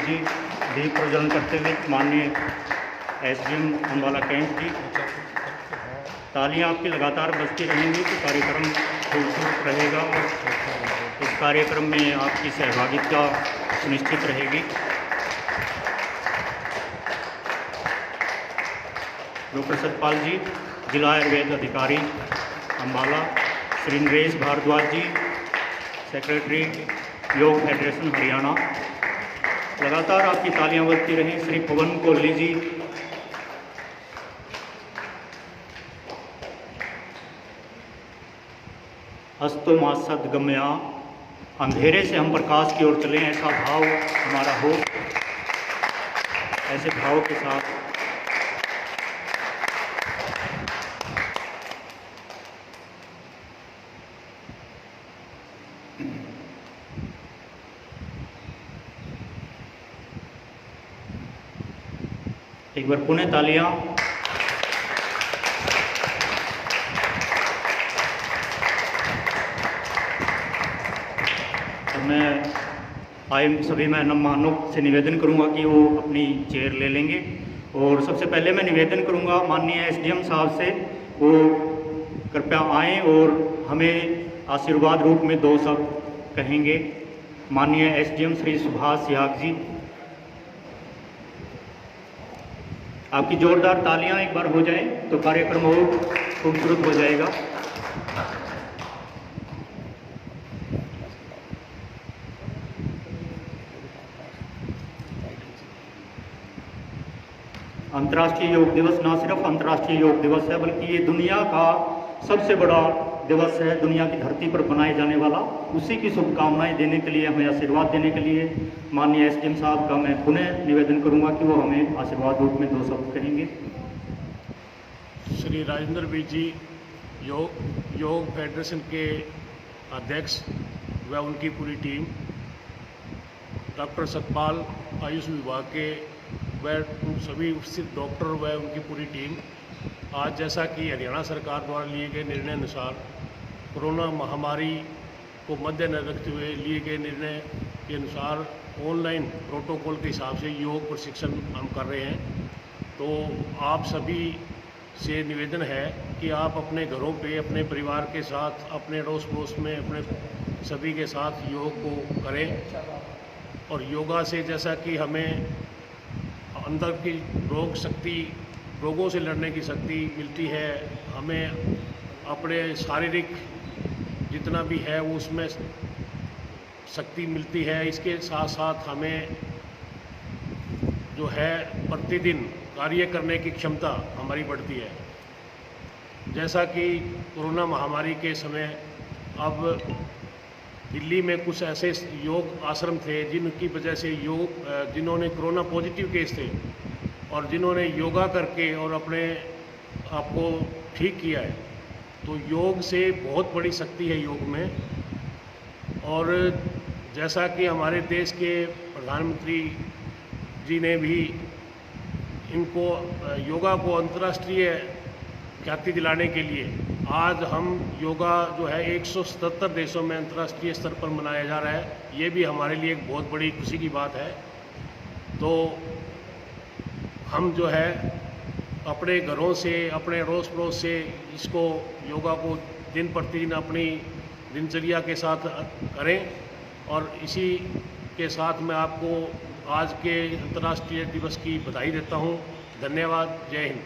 जी दीप प्रज्वलन करते हुए माननीय एसडीएम अम्बाला कैंट जी। तालियां आपकी लगातार बजती रहेंगी तो कार्यक्रम खूबसूरत रहेगा और इस कार्यक्रम में आपकी सहभागिता सुनिश्चित रहेगी। डॉक्टर सतपाल जी, जिला आयुर्वेद अधिकारी अम्बाला, श्री नरेश भारद्वाज जी, सेक्रेटरी योग फेडरेशन हरियाणा। लगातार आपकी तालियां बजती रहें। श्री पवन कोहली जी, अस्तो मा सद्गमया, अंधेरे से हम प्रकाश की ओर चलें, ऐसा भाव हमारा हो। ऐसे भाव के साथ एक बार पुनः तालियां। मैं सभी मेहमानों से निवेदन करूंगा कि वो अपनी चेयर ले लेंगे। और सबसे पहले मैं निवेदन करूंगा माननीय एसडीएम साहब से, वो कृपया आएँ और हमें आशीर्वाद रूप में 2 शब्द कहेंगे। माननीय एसडीएम श्री सुभाष याग जी, आपकी जोरदार तालियां एक बार हो जाएं तो कार्यक्रम और खूबसूरत हो जाएगा। अंतर्राष्ट्रीय योग दिवस न सिर्फ अंतर्राष्ट्रीय योग दिवस है, बल्कि ये दुनिया का सबसे बड़ा दिवस है, दुनिया की धरती पर बनाए जाने वाला। उसी की शुभकामनाएं देने के लिए, हमें आशीर्वाद देने के लिए माननीय एसडीएम साहब का मैं पुनः निवेदन करूंगा कि वो हमें आशीर्वाद रूप में 2 शब्द कहेंगे। श्री राजेंद्र बीज जी, योग फेडरेशन के अध्यक्ष व उनकी पूरी टीम, डॉक्टर सतपाल आयुष विभाग के व सभी उपस्थित डॉक्टर व उनकी पूरी टीम, आज जैसा कि हरियाणा सरकार द्वारा लिए गए निर्णय अनुसार कोरोना महामारी को मद्देनजर रखते हुए लिए गए निर्णय के अनुसार ऑनलाइन प्रोटोकॉल के हिसाब से योग प्रशिक्षण हम कर रहे हैं। तो आप सभी से निवेदन है कि आप अपने घरों पे अपने परिवार के साथ, अपने अड़ोस पड़ोस में अपने सभी के साथ योग को करें। और योगा से जैसा कि हमें अंदर की रोगों से लड़ने की शक्ति मिलती है, हमें अपने शारीरिक जितना भी है वो उसमें शक्ति मिलती है। इसके साथ साथ हमें जो है प्रतिदिन कार्य करने की क्षमता हमारी बढ़ती है। जैसा कि कोरोना महामारी के समय अब दिल्ली में कुछ ऐसे योग आश्रम थे जिनकी वजह से जिन्होंने कोरोना पॉजिटिव केस थे और जिन्होंने योगा करके और अपने आप को ठीक किया है। तो योग से बहुत बड़ी शक्ति है योग में। और जैसा कि हमारे देश के प्रधानमंत्री जी ने भी इनको योगा को अंतर्राष्ट्रीय ख्याति दिलाने के लिए आज हम योगा जो है 177 देशों में अंतर्राष्ट्रीय स्तर पर मनाया जा रहा है। ये भी हमारे लिए एक बहुत बड़ी खुशी की बात है। तो हम जो है अपने घरों से, अपने अड़ोस पड़ोस से इसको योगा को दिन प्रतिदिन अपनी दिनचर्या के साथ करें। और इसी के साथ मैं आपको आज के अंतर्राष्ट्रीय दिवस की बधाई देता हूँ। धन्यवाद। जय हिंद।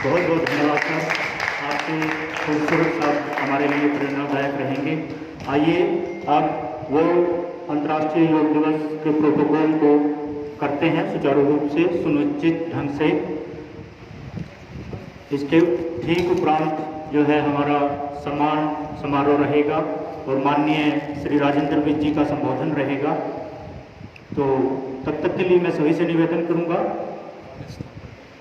बहुत बहुत धन्यवाद सर, आपके खूबसूरत शब्द हमारे लिए प्रेरणादायक रहेंगे। आइए अब वो अंतर्राष्ट्रीय योग दिवस के प्रोटोकॉल को करते हैं सुचारू रूप से, सुनिश्चित ढंग से। इसके ठीक उपरांत जो है हमारा सम्मान समारोह रहेगा और माननीय श्री राजेंद्र बीज जी का संबोधन रहेगा। तो तब तक के लिए मैं सभी से निवेदन करूंगा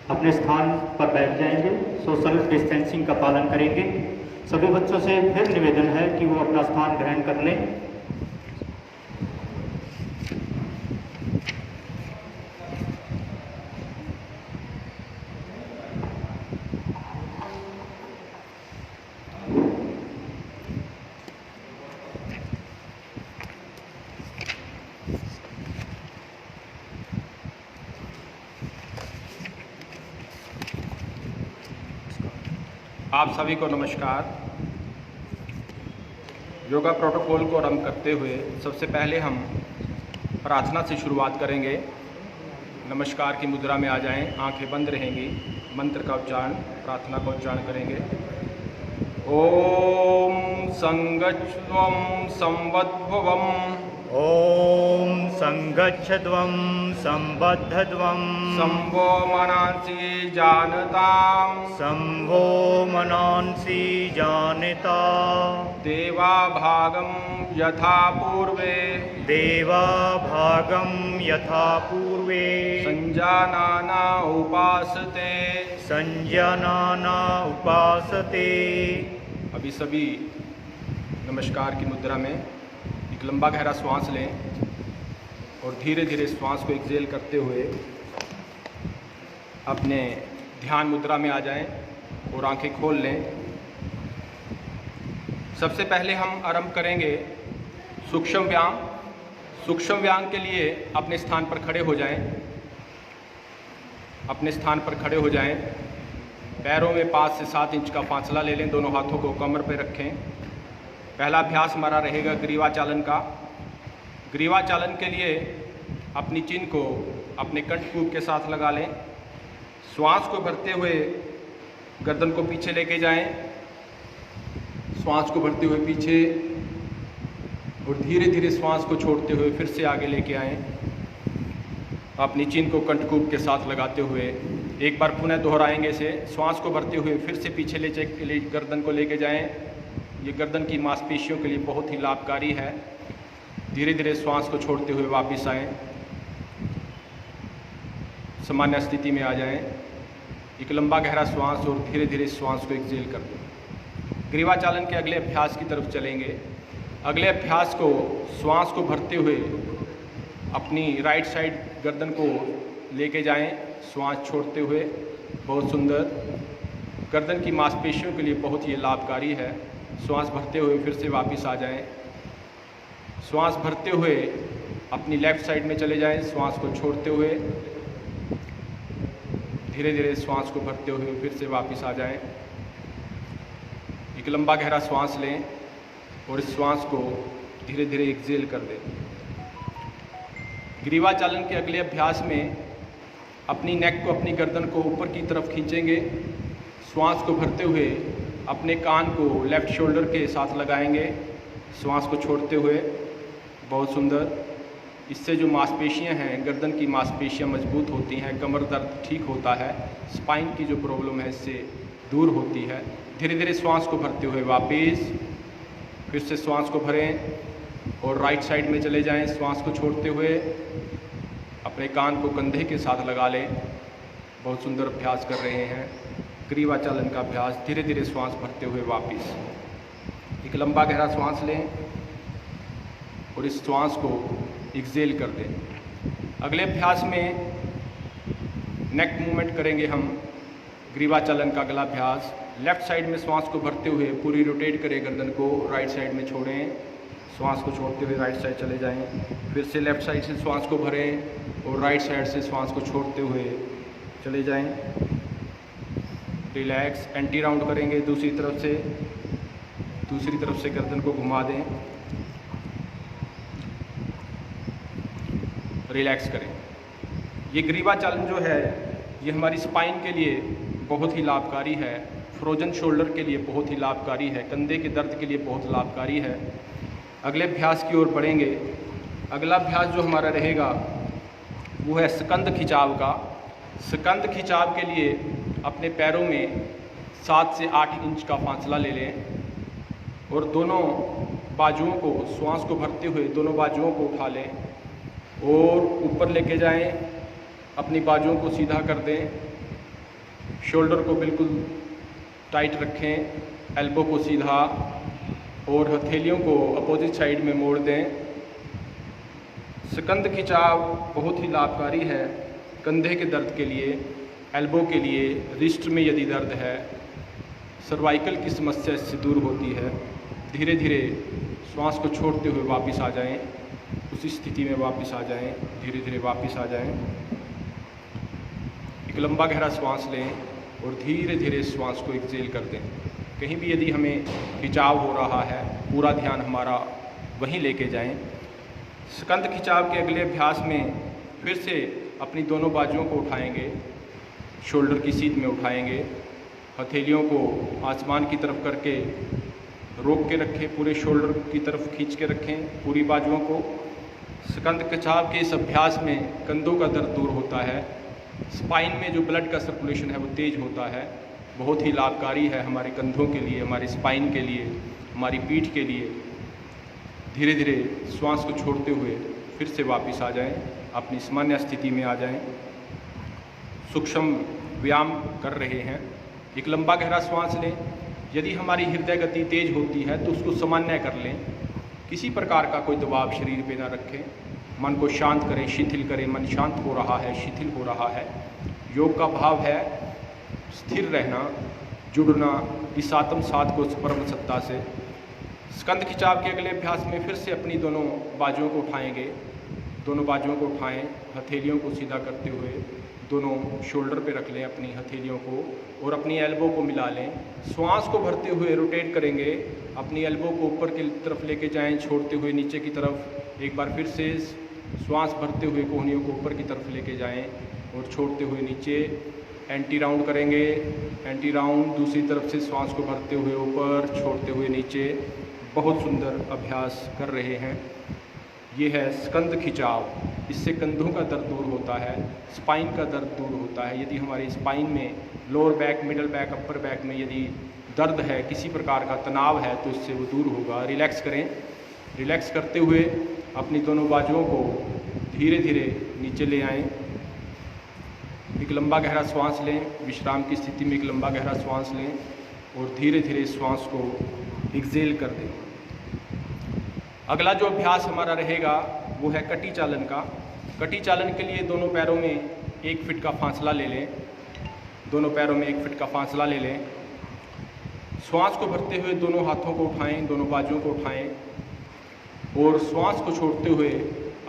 अपने स्थान पर बैठ जाएंगे, सोशल डिस्टेंसिंग का पालन करेंगे। सभी बच्चों से फिर निवेदन है कि वो अपना स्थान ग्रहण कर लें। आप सभी को नमस्कार। योगा प्रोटोकॉल को आरंभ करते हुए सबसे पहले हम प्रार्थना से शुरुआत करेंगे। नमस्कार की मुद्रा में आ जाएं, आंखें बंद रहेंगी। मंत्र का उच्चारण, प्रार्थना का उच्चारण करेंगे। ओम संगच्छध्वं संवद्भवम् ॐ सङ्गच्छध्वं सम्बद्धध्वं संभो मनांसि जानताम् शम्भो मनांसि जानिता देवाभागं यथा पूर्वे देवाभागं यथा पूर्वे संजानाना उपासते। संजनाना उपासते। अभी सभी नमस्कार की मुद्रा में एक लंबा गहरा श्वास लें और धीरे धीरे श्वास को एक्सेल करते हुए अपने ध्यान मुद्रा में आ जाएं और आंखें खोल लें। सबसे पहले हम आरंभ करेंगे सूक्ष्म व्यायाम। सूक्ष्म व्यायाम के लिए अपने स्थान पर खड़े हो जाएं। अपने स्थान पर खड़े हो जाएं। पैरों में 5 से 7 इंच का फासला ले लें। दोनों हाथों को कमर पर रखें। पहला अभ्यास हमारा रहेगा ग्रीवा चालन का। ग्रीवा चालन के लिए अपनी चिन्ह को अपने कंठकूप के साथ लगा लें। श्वास को भरते हुए गर्दन को पीछे लेके जाएं। श्वास को भरते हुए पीछे और धीरे धीरे श्वास को छोड़ते हुए फिर से आगे लेके आएं। अपनी चिन्ह को कंठकूप के साथ लगाते हुए एक बार पुनः दोहराएंगे इसे। श्वास को भरते हुए फिर से पीछे ले गर्दन को लेके जाएं। ये गर्दन की मांसपेशियों के लिए बहुत ही लाभकारी है। धीरे धीरे श्वास को छोड़ते हुए वापस आएं। सामान्य स्थिति में आ जाएं। एक लंबा गहरा श्वास और धीरे धीरे श्वास को एक्सेल कर दें। ग्रीवा चालन के अगले अभ्यास की तरफ चलेंगे। अगले अभ्यास को श्वास को भरते हुए अपनी राइट साइड गर्दन को लेके जाएं। श्वास छोड़ते हुए बहुत सुंदर। गर्दन की मांसपेशियों के लिए बहुत ही लाभकारी है। श्वास भरते हुए फिर से वापस आ जाएं। श्वास भरते हुए अपनी लेफ्ट साइड में चले जाएं। श्वास को छोड़ते हुए धीरे धीरे श्वास को भरते हुए फिर से वापस आ जाएं। एक लंबा गहरा श्वास लें और इस श्वास को धीरे धीरे एक्सेल कर दें। ग्रीवा चालन के अगले अभ्यास में अपनी नेक को, अपनी गर्दन को ऊपर की तरफ खींचेंगे। श्वास को भरते हुए अपने कान को लेफ्ट शोल्डर के साथ लगाएंगे। श्वास को छोड़ते हुए बहुत सुंदर। इससे जो मांसपेशियां हैं, गर्दन की मांसपेशियां मजबूत होती हैं, कमर दर्द ठीक होता है, स्पाइन की जो प्रॉब्लम है इससे दूर होती है। धीरे धीरे श्वास को भरते हुए वापस फिर से श्वास को भरें और राइट साइड में चले जाएं। श्वास को छोड़ते हुए अपने कान को कंधे के साथ लगा लें। बहुत सुंदर अभ्यास कर रहे हैं ग्रीवा चालन का अभ्यास। धीरे धीरे श्वास भरते हुए वापस एक लंबा गहरा श्वास लें और इस श्वास को एक्सेल कर दें। अगले अभ्यास में नेक मूवमेंट करेंगे हम। ग्रीवा चालन का अगला अभ्यास, लेफ्ट साइड में श्वास को भरते हुए पूरी रोटेट करें गर्दन को, राइट साइड में छोड़ें। श्वास को छोड़ते हुए राइट साइड चले जाएं। फिर से लेफ्ट साइड से श्वास को भरें और राइट साइड से श्वास को छोड़ते हुए चले जाएं। रिलैक्स। एंटी राउंड करेंगे दूसरी तरफ से गर्दन को घुमा दें। रिलैक्स करें। ये ग्रीवा चालन जो है ये हमारी स्पाइन के लिए बहुत ही लाभकारी है। फ्रोजन शोल्डर के लिए बहुत ही लाभकारी है। कंधे के दर्द के लिए बहुत लाभकारी है। अगले अभ्यास की ओर बढ़ेंगे। अगला अभ्यास जो हमारा रहेगा वो है स्कंद खिंचाव का। स्कंद खिंचाव के लिए अपने पैरों में 7 से 8 इंच का फासला ले लें और दोनों बाजुओं को श्वास को भरते हुए दोनों बाजुओं को उठा लें और ऊपर लेके जाएं। अपनी बाजुओं को सीधा कर दें। शोल्डर को बिल्कुल टाइट रखें। एल्बो को सीधा और हथेलियों को अपोजिट साइड में मोड़ दें। स्कंद खिंचाव बहुत ही लाभकारी है कंधे के दर्द के लिए, एल्बो के लिए, रिस्ट में यदि दर्द है, सर्वाइकल की समस्या इससे दूर होती है। धीरे धीरे श्वास को छोड़ते हुए वापस आ जाएं। उसी स्थिति में वापस आ जाएं। धीरे धीरे वापस आ जाएं। एक लंबा गहरा श्वास लें और धीरे धीरे श्वास को एक्सेल कर दें। कहीं भी यदि हमें खिंचाव हो रहा है, पूरा ध्यान हमारा वहीं लेके जाएं। स्कंद खिंचाव के अगले अभ्यास में फिर से अपनी दोनों बाजुओं को उठाएंगे, शोल्डर की सीध में उठाएंगे, हथेलियों को आसमान की तरफ करके रोक के रखें, पूरे शोल्डर की तरफ खींच के रखें पूरी बाजुओं को। स्कंद खिंचाव के इस अभ्यास में कंधों का दर्द दूर होता है, स्पाइन में जो ब्लड का सर्कुलेशन है वो तेज होता है, बहुत ही लाभकारी है हमारे कंधों के लिए, हमारे स्पाइन के लिए, हमारी पीठ के लिए। धीरे धीरे श्वास को छोड़ते हुए फिर से वापस आ जाएं, अपनी सामान्य स्थिति में आ जाएं। सूक्ष्म व्यायाम कर रहे हैं। एक लंबा गहरा श्वास लें। यदि हमारी हृदय गति तेज होती है तो उसको सामान्य कर लें। किसी प्रकार का कोई दबाव शरीर पे ना रखें। मन को शांत करें, शिथिल करें। मन शांत हो रहा है, शिथिल हो रहा है। योग का भाव है स्थिर रहना, जुड़ना इस आत्म साध को परम सत्ता से। स्कंद खिंचाव के अगले अभ्यास में फिर से अपनी दोनों बाजुओं को उठाएंगे। दोनों बाजुओं को उठाएं, हथेलियों को सीधा करते हुए दोनों शोल्डर पे रख लें अपनी हथेलियों को और अपनी एल्बो को मिला लें। श्वास को भरते हुए रोटेट करेंगे, अपनी एल्बो को ऊपर की तरफ लेके जाएं, छोड़ते हुए नीचे की तरफ। एक बार फिर से श्वास भरते हुए कोहनियों को ऊपर की तरफ लेके जाएं और छोड़ते हुए नीचे। एंटी राउंड करेंगे, एंटी राउंड। दूसरी तरफ से श्वास को भरते हुए ऊपर, छोड़ते हुए नीचे। बहुत सुंदर अभ्यास कर रहे हैं। ये है स्कंद खिंचाव। इससे कंधों का दर्द दूर होता है, स्पाइन का दर्द दूर होता है। यदि हमारी स्पाइन में lower back, middle back, upper back में यदि दर्द है, किसी प्रकार का तनाव है, तो इससे वो दूर होगा। रिलैक्स करें। रिलैक्स करते हुए अपनी दोनों बाजुओं को धीरे धीरे नीचे ले आएं। एक लंबा गहरा श्वास लें। विश्राम की स्थिति में एक लंबा गहरा श्वास लें और धीरे धीरे श्वास को एक्सेल कर दें। अगला जो अभ्यास हमारा रहेगा वो है कटी चालन का। कटी चालन के लिए दोनों पैरों में 1 फीट का फासला ले लें। दोनों पैरों में 1 फीट का फासला ले लें। श्वास को भरते हुए दोनों हाथों को उठाएं, दोनों बाजुओं को उठाएं और श्वास को छोड़ते हुए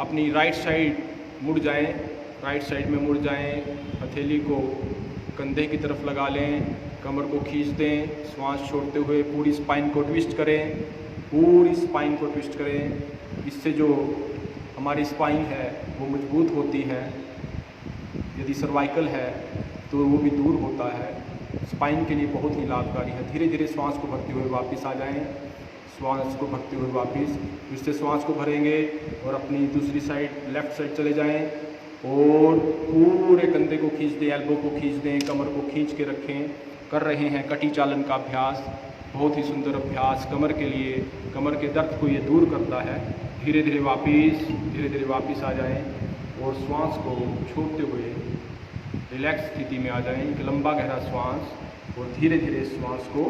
अपनी राइट साइड मुड़ जाएं। राइट साइड में मुड़ जाएं। हथेली को कंधे की तरफ लगा लें, कमर को खींच दें। श्वास छोड़ते हुए पूरी स्पाइन को ट्विस्ट करें, पूरी स्पाइन को ट्विस्ट करें। इससे जो हमारी स्पाइन है वो मजबूत होती है। यदि सर्वाइकल है तो वो भी दूर होता है। स्पाइन के लिए बहुत ही लाभकारी है। धीरे धीरे श्वास को भरते हुए वापस आ जाएं। श्वास को भरते हुए वापस, फिर से श्वास को भरेंगे और अपनी दूसरी साइड, लेफ्ट साइड चले जाएं और पूरे कंधे को खींच दें, एल्बो को खींच दें, कमर को खींच के रखें। कर रहे हैं कटी चालन का अभ्यास। बहुत ही सुंदर अभ्यास कमर के लिए। कमर के दर्द को ये दूर करता है। धीरे धीरे वापस आ जाएं और श्वास को छोड़ते हुए रिलैक्स स्थिति में आ जाएं। एक लंबा गहरा श्वास और धीरे धीरे श्वास को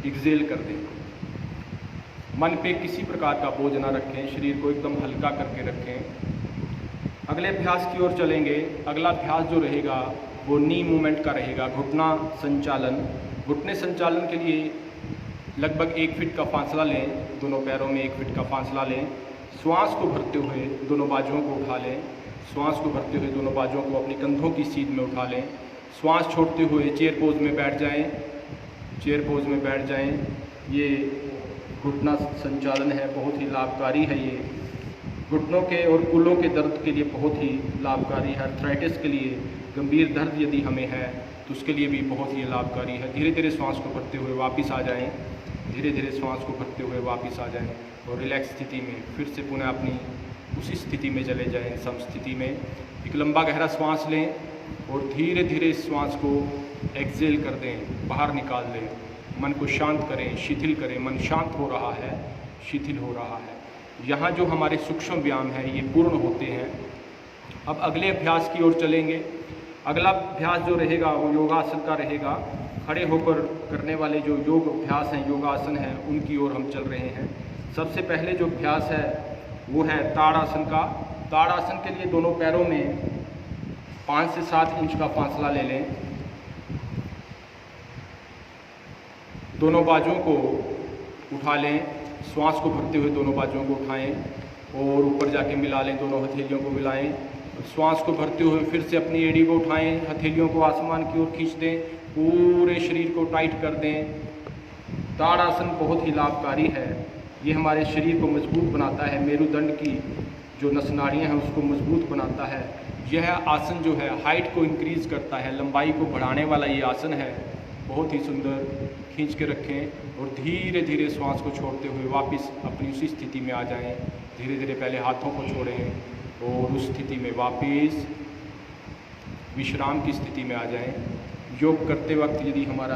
एक्सेल कर दें। मन पे किसी प्रकार का बोझ ना रखें, शरीर को एकदम हल्का करके रखें। अगले अभ्यास की ओर चलेंगे। अगला अभ्यास जो रहेगा वो नी मूवमेंट का रहेगा, घुटना संचालन। घुटने संचालन के लिए लगभग 1 फीट का फासला लें। दोनों पैरों में 1 फीट का फासला लें। श्वास को भरते हुए दोनों बाजुओं को उठा लें। श्वास को भरते हुए दोनों बाजुओं को अपनी कंधों की सीध में उठा लें। श्वास छोड़ते हुए चेयर पोज में बैठ जाएं। चेयर पोज में बैठ जाएं। ये घुटना संचालन है, बहुत ही लाभकारी है। ये घुटनों के और कूल्हों के दर्द के लिए बहुत ही लाभकारी है। आर्थराइटिस के लिए, गंभीर दर्द यदि हमें है तो उसके लिए भी बहुत ही लाभकारी है। धीरे धीरे श्वास को भरते हुए वापस आ जाएं। धीरे धीरे श्वास को भरते हुए वापस आ जाएं और रिलैक्स स्थिति में फिर से पुनः अपनी उसी स्थिति में चले जाएं, सम स्थिति में। एक लंबा गहरा श्वास लें और धीरे धीरे श्वास को एक्सेल कर दें, बाहर निकाल दें। मन को शांत करें, शिथिल करें। मन शांत हो रहा है, शिथिल हो रहा है। यहाँ जो हमारे सूक्ष्म व्यायाम है ये पूर्ण होते हैं। अब अगले अभ्यास की ओर चलेंगे। अगला अभ्यास जो रहेगा वो योगासन का रहेगा। खड़े होकर करने वाले जो योग अभ्यास हैं, योगासन हैं, उनकी ओर हम चल रहे हैं। सबसे पहले जो अभ्यास है वो है ताड़ासन का। ताड़ासन के लिए दोनों पैरों में 5 से 7 इंच का फासला ले लें। दोनों बाजुओं को उठा लें। श्वास को भरते हुए दोनों बाजुओं को उठाएं और ऊपर जाके मिला लें, दोनों हथेलियों को मिलाएं। श्वास को भरते हुए फिर से अपनी एड़ी को उठाएं, हथेलियों को आसमान की ओर खींच दें, पूरे शरीर को टाइट कर दें। ताड़ासन बहुत ही लाभकारी है। ये हमारे शरीर को मजबूत बनाता है, मेरुदंड की जो नसनाड़ियाँ हैं उसको मजबूत बनाता है। यह आसन जो है हाइट को इंक्रीज़ करता है, लंबाई को बढ़ाने वाला ये आसन है। बहुत ही सुंदर। खींच के रखें और धीरे धीरे श्वास को छोड़ते हुए वापस अपनी उसी स्थिति में आ जाएं। धीरे धीरे पहले हाथों को छोड़ें और उस स्थिति में वापस विश्राम की स्थिति में आ जाएं। योग करते वक्त यदि हमारा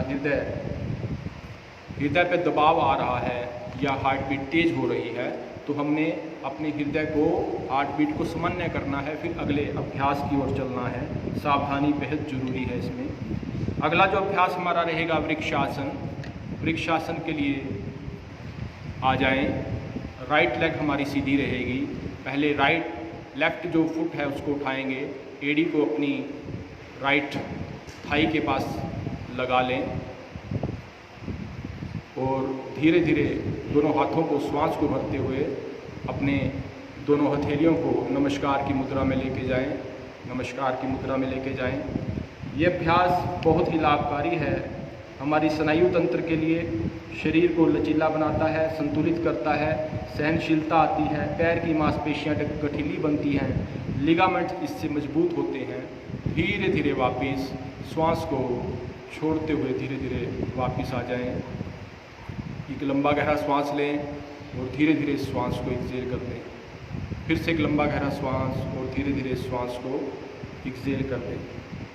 हृदय पे दबाव आ रहा है या हार्ट बीट तेज हो रही है तो हमने अपने हृदय को, हार्ट बीट को सामान्य करना है, फिर अगले अभ्यास की ओर चलना है। सावधानी बेहद ज़रूरी है इसमें। अगला जो अभ्यास हमारा रहेगा वृक्षासन। वृक्षासन के लिए आ जाएं। राइट लेग हमारी सीधी रहेगी। पहले लेफ्ट जो फुट है उसको उठाएंगे, एड़ी को अपनी राइट थाई के पास लगा लें और धीरे धीरे दोनों हाथों को श्वास को भरते हुए अपने दोनों हथेलियों को नमस्कार की मुद्रा में लेके जाएं। नमस्कार की मुद्रा में लेके जाएं। ये अभ्यास बहुत ही लाभकारी है हमारी स्नायु तंत्र के लिए। शरीर को लचीला बनाता है, संतुलित करता है, सहनशीलता आती है, पैर की मांसपेशियां गठीली बनती हैं, लिगामेंट इससे मजबूत होते हैं। धीरे धीरे वापस श्वास को छोड़ते हुए धीरे धीरे वापस आ जाएं। एक लंबा गहरा श्वास लें और धीरे धीरे श्वास को एक्सहेल कर दें। फिर से एक लंबा गहरा श्वास और धीरे धीरे श्वास को एक्सहेल कर दें।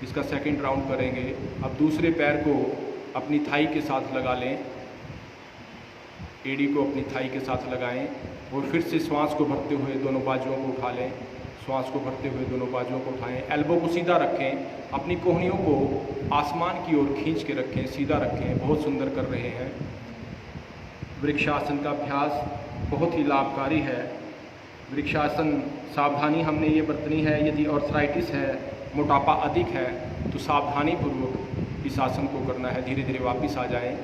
इसका सेकंड राउंड करेंगे। अब दूसरे पैर को अपनी थाई के साथ लगा लें, एड़ी को अपनी थाई के साथ लगाएं और फिर से श्वास को भरते हुए दोनों बाजुओं को उठा लें। श्वास को भरते हुए दोनों बाजुओं को उठाएं। एल्बो को सीधा रखें, अपनी कोहनियों को आसमान की ओर खींच के रखें, सीधा रखें। बहुत सुंदर कर रहे हैं। वृक्षासन का अभ्यास बहुत ही लाभकारी है। वृक्षासन सावधानी हमने ये बरतनी है, यदि ऑर्थराइटिस है, मोटापा अधिक है तो सावधानी पूर्वक इस आसन को करना है। धीरे धीरे वापस आ जाएं,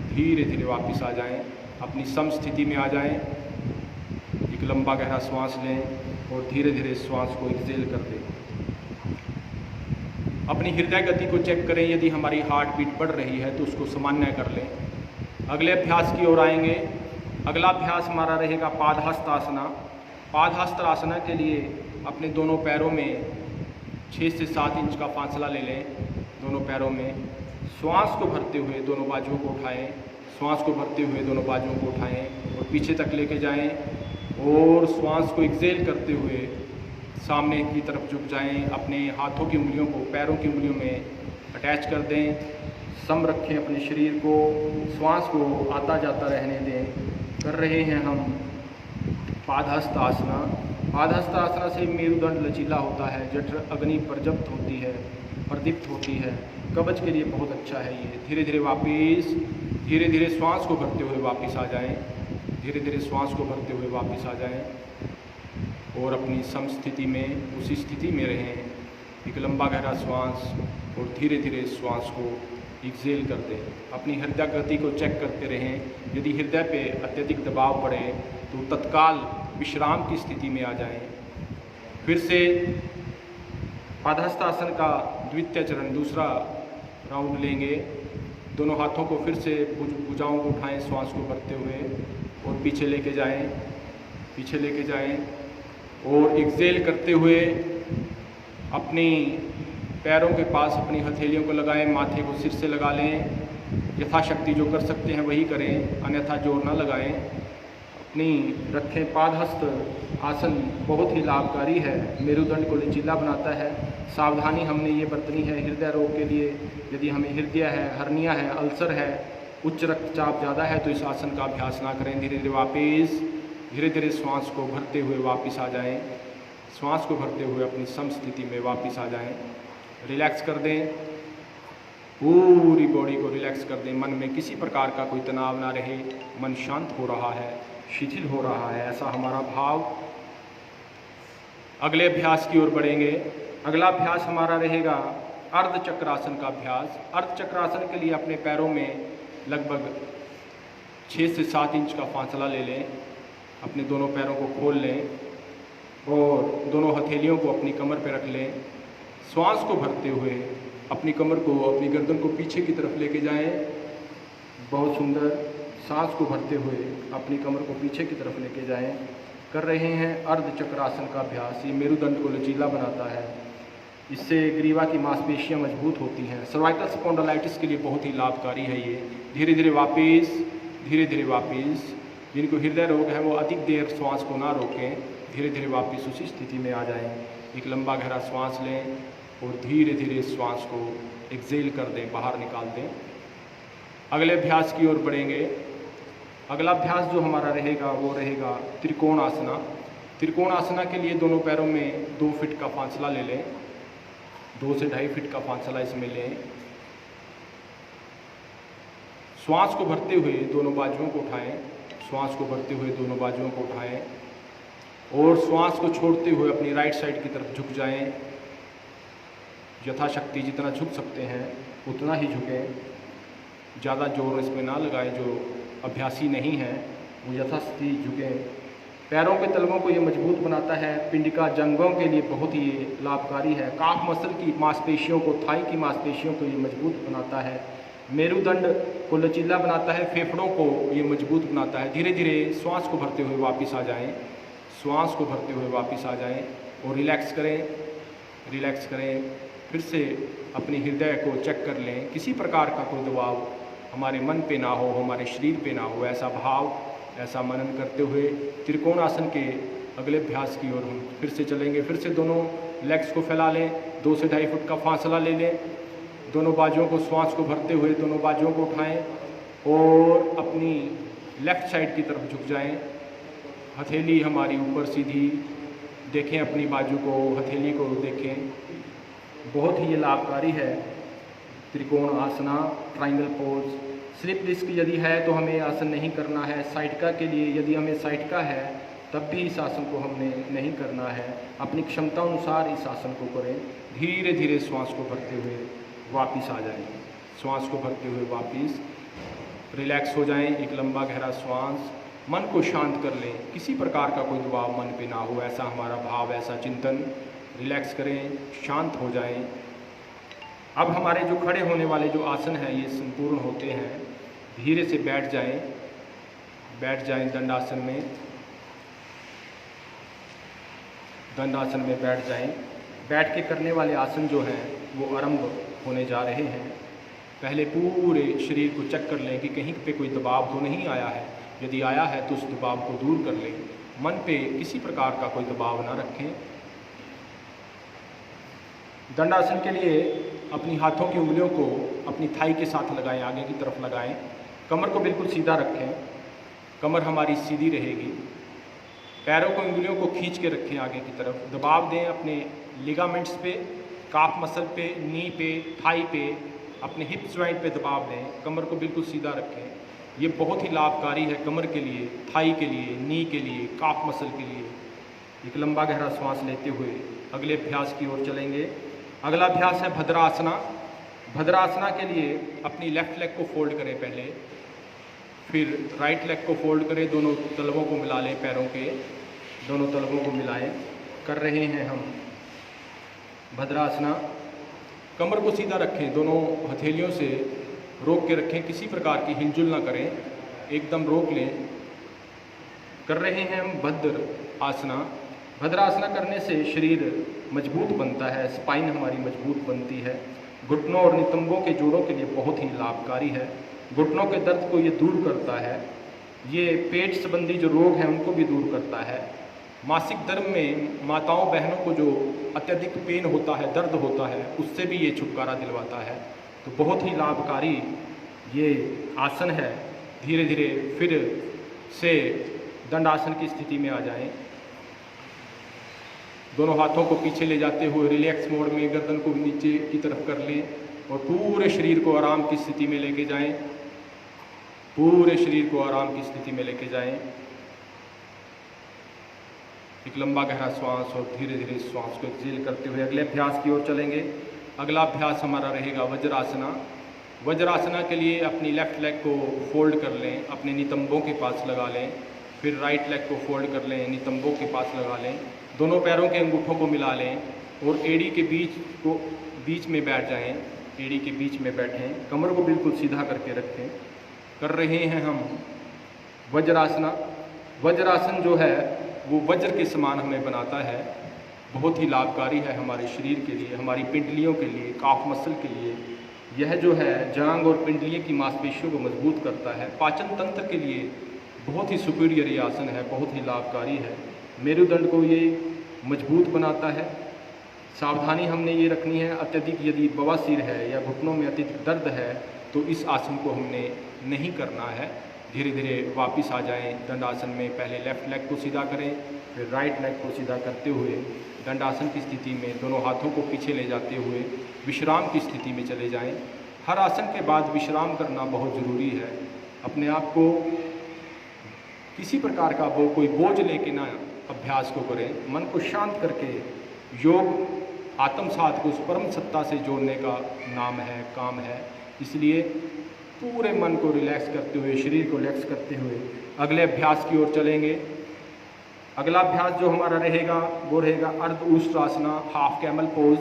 धीरे धीरे वापस आ जाएं, अपनी सम स्थिति में आ जाएं। एक लंबा गहरा श्वास लें और धीरे धीरे श्वास को एक्सहेल कर दें। अपनी हृदय गति को चेक करें, यदि हमारी हार्ट बीट बढ़ रही है तो उसको सामान्य कर लें। अगले अभ्यास की ओर आएंगे। अगला अभ्यास हमारा रहेगा पादहस्तासना। पादहस्तासना के लिए अपने दोनों पैरों में 6 से 7 इंच का फासला ले लें। दोनों पैरों में श्वास को भरते हुए दोनों बाजुओं को उठाएं। श्वास को भरते हुए दोनों बाजुओं को उठाएं और पीछे तक लेके जाएं और श्वास को एक्सहेल करते हुए सामने की तरफ झुक जाएं। अपने हाथों की उंगलियों को पैरों की उंगलियों में अटैच कर दें। सम रखें अपने शरीर को, श्वास को आता जाता रहने दें। कर रहे हैं हम पादहस्तासना। पादहस्तासना से मेरुदंड लचीला होता है, जठर अग्नि प्रज्वलित होती है, प्रदीप्त होती है। कब्ज के लिए बहुत अच्छा है ये। धीरे धीरे वापस, धीरे धीरे श्वास को भरते हुए वापस आ जाएं। धीरे धीरे श्वास को भरते हुए वापस आ जाएं और अपनी सम स्थिति में, उसी स्थिति में रहें। एक लंबा गहरा श्वास और धीरे धीरे श्वास को एक्सहेल कर दें। अपनी हृदय गति को चेक करते रहें। यदि हृदय पे अत्यधिक दबाव पड़े तो तत्काल विश्राम की स्थिति में आ जाएं। फिर से पादहस्तासन का द्वितीय चरण, दूसरा राउंड लेंगे। दोनों हाथों को फिर से भुजाओं को उठाएं, श्वास को भरते हुए और पीछे लेके जाएं, पीछे लेके जाएं और एक्सहेल करते हुए अपनी पैरों के पास अपनी हथेलियों को लगाएं, माथे को सिर से लगा लें। यथाशक्ति जो कर सकते हैं वही करें, अन्यथा जोर ना लगाएं। अपनी रखें। पादहस्त आसन बहुत ही लाभकारी है, मेरुदंड को लचीला बनाता है। सावधानी हमने ये बरतनी है हृदय रोग के लिए। यदि हमें हृदय है, हर्निया है, अल्सर है, उच्च रक्तचाप ज़्यादा है तो इस आसन का अभ्यास ना करें। धीरे धीरे वापस, धीरे धीरे श्वास को भरते हुए वापस आ जाएं। श्वास को भरते हुए अपनी सम स्थिति में वापस आ जाएं। रिलैक्स कर दें, पूरी बॉडी को रिलैक्स कर दें। मन में किसी प्रकार का कोई तनाव ना रहे, मन शांत हो रहा है, शिथिल हो रहा है, ऐसा हमारा भाव। अगले अभ्यास की ओर बढ़ेंगे। अगला अभ्यास हमारा रहेगा अर्धचक्रासन का अभ्यास। अर्धचक्रासन के लिए अपने पैरों में लगभग 6 से 7 इंच का फासला ले लें। अपने दोनों पैरों को खोल लें और दोनों हथेलियों को अपनी कमर पर रख लें। श्वास को भरते हुए अपनी कमर को, अपनी गर्दन को पीछे की तरफ लेके जाएं। बहुत सुंदर। सांस को भरते हुए अपनी कमर को पीछे की तरफ लेके जाएं। कर रहे हैं अर्ध चक्रासन का अभ्यास। ये मेरुदंड को लचीला बनाता है, इससे ग्रीवा की मांसपेशियां मजबूत होती हैं। सर्वाइकल स्पॉन्डिलाइटिस के लिए बहुत ही लाभकारी है ये। धीरे धीरे वापिस। जिनको हृदय रोग है वो अधिक देर श्वास को ना रोकें, धीरे धीरे वापस उसी स्थिति में आ जाएं। एक लंबा गहरा श्वास लें और धीरे धीरे श्वास को एक्सेल कर दें, बाहर निकाल दें। अगले अभ्यास की ओर बढ़ेंगे। अगला अभ्यास जो हमारा रहेगा वो रहेगा त्रिकोण आसना। त्रिकोण आसना के लिए दोनों पैरों में 2 फीट का फासला ले लें, 2 से 2.5 फीट का फासला इसमें लें। श्वास को भरते हुए दोनों बाजुओं को उठाएं, श्वास को भरते हुए दोनों बाजुओं को उठाएं और श्वास को छोड़ते हुए अपनी राइट साइड की तरफ झुक जाएं। यथाशक्ति जितना झुक सकते हैं उतना ही झुकें, ज़्यादा जोर इसमें ना लगाएं। जो अभ्यासी नहीं हैं वो यथास्थिति झुकें। पैरों के तलवों को ये मजबूत बनाता है, पिंडिका जंघों के लिए बहुत ही लाभकारी है। काफ मसल की मांसपेशियों को, थाई की मांसपेशियों को ये मजबूत बनाता है। मेरुदंड को लचीला बनाता है, फेफड़ों को ये मजबूत बनाता है। धीरे धीरे श्वास को भरते हुए वापस आ जाएं, श्वास को भरते हुए वापस आ जाएं और रिलैक्स करें। फिर से अपने हृदय को चेक कर लें, किसी प्रकार का कोई दबाव हमारे मन पे ना हो, हमारे शरीर पे ना हो, ऐसा भाव, ऐसा मनन करते हुए त्रिकोण आसन के अगले अभ्यास की ओर हम फिर से चलेंगे। फिर से दोनों लेग्स को फैला लें, 2 से 2.5 फुट का फासला ले लें। दोनों बाजुओं को श्वास को भरते हुए दोनों बाजुओं को उठाएं और अपनी लेफ्ट साइड की तरफ झुक जाएं। हथेली हमारी ऊपर सीधी, देखें अपनी बाजू को, हथेली को देखें। बहुत ही ये लाभकारी है त्रिकोण आसना, ट्रायंगल पोज। स्लिप डिस्क यदि है तो हमें आसन नहीं करना है। साइटिका के लिए यदि हमें साइटिका है तब भी इस आसन को हमने नहीं करना है। अपनी क्षमता अनुसार इस आसन को करें। धीरे धीरे श्वास को भरते हुए वापस आ जाएं, श्वास को भरते हुए वापस रिलैक्स हो जाएं। एक लंबा गहरा श्वास, मन को शांत कर लें, किसी प्रकार का कोई दबाव मन पे ना हो, ऐसा हमारा भाव, ऐसा चिंतन। रिलैक्स करें, शांत हो जाएं। अब हमारे जो खड़े होने वाले जो आसन हैं ये संपूर्ण होते हैं। धीरे से बैठ जाएं दंडासन में, बैठ जाएं। बैठ के करने वाले आसन जो हैं वो आरंभ होने जा रहे हैं। पहले पूरे शरीर को चेक कर लें कि कहीं पे कोई दबाव तो नहीं आया है। यदि आया है तो उस दबाव को दूर कर लें। मन पे किसी प्रकार का कोई दबाव ना रखें। दंडासन के लिए अपनी हाथों की उंगलियों को अपनी थाई के साथ लगाएं, आगे की तरफ लगाएं। कमर को बिल्कुल सीधा रखें, कमर हमारी सीधी रहेगी। पैरों को, उंगलियों को खींच के रखें आगे की तरफ। दबाव दें अपने लिगामेंट्स पे, काफ मसल पे, नी पे, थाई पे, अपने हिप जॉइंट पे दबाव दें। कमर को बिल्कुल सीधा रखें। ये बहुत ही लाभकारी है कमर के लिए, थाई के लिए, नी के लिए, काफ मसल के लिए। एक लंबा गहरा श्वास लेते हुए अगले अभ्यास की ओर चलेंगे। अगला अभ्यास है भद्रासना। भद्रासना के लिए अपनी लेफ्ट लेग को फोल्ड करें पहले, फिर राइट लेग को फोल्ड करें। दोनों तलवों को मिला लें, पैरों के दोनों तलवों को मिलाएं। कर रहे हैं हम भद्रासना। कमर को सीधा रखें, दोनों हथेलियों से रोक के रखें, किसी प्रकार की हिलजुल ना करें, एकदम रोक लें। कर रहे हैं हम भद्र आसना। भद्रासना करने से शरीर मजबूत बनता है, स्पाइन हमारी मजबूत बनती है। घुटनों और नितंबों के जोड़ों के लिए बहुत ही लाभकारी है। घुटनों के दर्द को ये दूर करता है। ये पेट संबंधी जो रोग हैं उनको भी दूर करता है। मासिक धर्म में माताओं बहनों को जो अत्यधिक पेन होता है, दर्द होता है, उससे भी ये छुटकारा दिलवाता है। तो बहुत ही लाभकारी ये आसन है। धीरे धीरे फिर से दंडासन की स्थिति में आ जाएं। दोनों हाथों को पीछे ले जाते हुए रिलैक्स मोड में गर्दन को नीचे की तरफ कर लें और पूरे शरीर को आराम की स्थिति में लेके जाएं। पूरे शरीर को आराम की स्थिति में लेके जाएं। एक लंबा गहरा श्वास और धीरे धीरे श्वास को एक्सेल करते हुए अगले अभ्यास की ओर चलेंगे। अगला अभ्यास हमारा रहेगा वज्रासना। वज्रासना के लिए अपनी लेफ्ट लेग को फोल्ड कर लें, अपने नितंबों के पास लगा लें। फिर राइट लेग को फोल्ड कर लें, नितंबों के पास लगा लें। दोनों पैरों के अंगूठों को मिला लें और एड़ी के बीच में बैठ जाएं। एड़ी के बीच में बैठें, कमर को बिल्कुल सीधा करके रखें। कर रहे हैं हम वज्रासना। वज्रासन जो है वो वज्र के समान हमें बनाता है, बहुत ही लाभकारी है हमारे शरीर के लिए, हमारी पिंडलियों के लिए, काफ मसल के लिए। यह जो है जांग और पिंडलियों की मांसपेशियों को मजबूत करता है। पाचन तंत्र के लिए बहुत ही सुपीरियर ये आसन है, बहुत ही लाभकारी है। मेरुदंड को ये मजबूत बनाता है। सावधानी हमने ये रखनी है, अत्यधिक यदि बवासीर है या घुटनों में अत्यधिक दर्द है तो इस आसन को हमने नहीं करना है। धीरे धीरे वापस आ जाएं दंडासन में। पहले लेफ्ट लेग को सीधा करें, फिर राइट लेग को सीधा करते हुए दंडासन की स्थिति में दोनों हाथों को पीछे ले जाते हुए विश्राम की स्थिति में चले जाएं। हर आसन के बाद विश्राम करना बहुत ज़रूरी है। अपने आप को किसी प्रकार का कोई बोझ लेके ना अभ्यास को करें। मन को शांत करके योग आत्मसात को उस परम सत्ता से जोड़ने का नाम है, काम है। इसलिए पूरे मन को रिलैक्स करते हुए, शरीर को रिलैक्स करते हुए अगले अभ्यास की ओर चलेंगे। अगला अभ्यास जो हमारा रहेगा वो रहेगा अर्ध ऊष्ट्रासना, हाफ कैमल पोज।